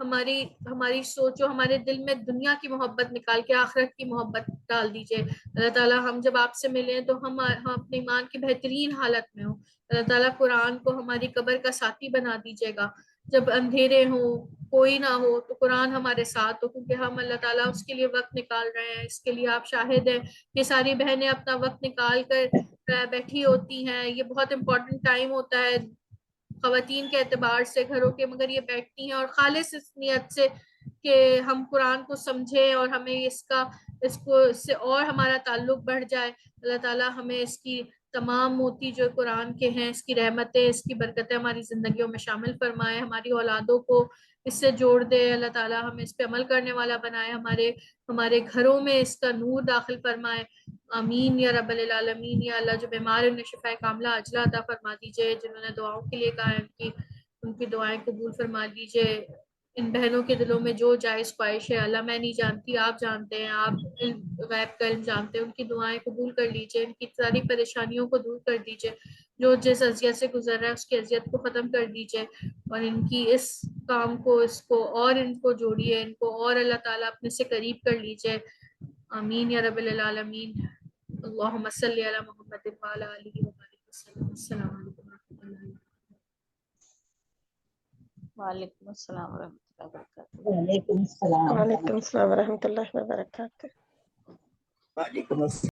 ہماری سوچ و ہمارے دل میں دنیا کی محبت نکال کے آخرت کی محبت ڈال دیجئے. اللہ تعالیٰ ہم جب آپ سے ملیں تو ہم اپنے ایمان کی بہترین حالت میں ہوں. اللہ تعالیٰ قرآن کو ہماری قبر کا ساتھی بنا دیجئے گا. جب اندھیرے ہوں, کوئی نہ ہو, تو قرآن ہمارے ساتھ ہو, کیونکہ ہم اللہ تعالیٰ اس کے لیے وقت نکال رہے ہیں. اس کے لیے آپ شاہد ہیں. یہ ساری بہنیں اپنا وقت نکال کر بیٹھی ہوتی ہیں. یہ بہت امپورٹنٹ ٹائم ہوتا ہے خواتین کے اعتبار سے گھروں کے, مگر یہ بیٹھتی ہیں اور خالص اس نیت سے کہ ہم قرآن کو سمجھیں اور ہمیں اس سے اور ہمارا تعلق بڑھ جائے. اللہ تعالیٰ ہمیں اس کی تمام موتی جو قرآن کے ہیں, اس کی رحمتیں, اس کی برکتیں ہماری زندگیوں میں شامل فرمائے. ہماری اولادوں کو اس سے جوڑ دے. اللہ تعالیٰ ہمیں اس پہ عمل کرنے والا بنائے. ہمارے گھروں میں اس کا نور داخل فرمائے. آمین یا رب العالمین. یا اللہ جو بیمار انہیں شفا کاملہ عاجلہ عطا فرما دیجئے. جنہوں نے دعاؤں کے لیے کہا ہے ان کی دعائیں قبول فرما دیجئے. ان بہنوں کے دلوں میں جو جائز خواہش ہے اللہ میں نہیں جانتی, آپ جانتے ہیں, آپ غیب کا علم جانتے ہیں. ان کی دعائیں قبول کر لیجئے. ان کی ساری پریشانیوں کو دور کر دیجئے. جو جس اذیت سے گزر رہا ہے اس کی اذیت کو ختم کر دیجئے. اور ان کی اس کام کو, اس کو اور ان کو جوڑیے, ان کو اور اللہ تعالیٰ اپنے سے قریب کر لیجئے. آمین یا رب العالمین. اللہم صلی علی محمد وعلی آلہ وبارک وسلم. السلام علیکم ورحمۃ اللہ. وعلیکم السلام ورحمۃ اللہ وبرکاتہ. وعلیکم السلام. وعلیکم السلام ورحمۃ اللہ وبرکاتہ. وعلیکم السلام.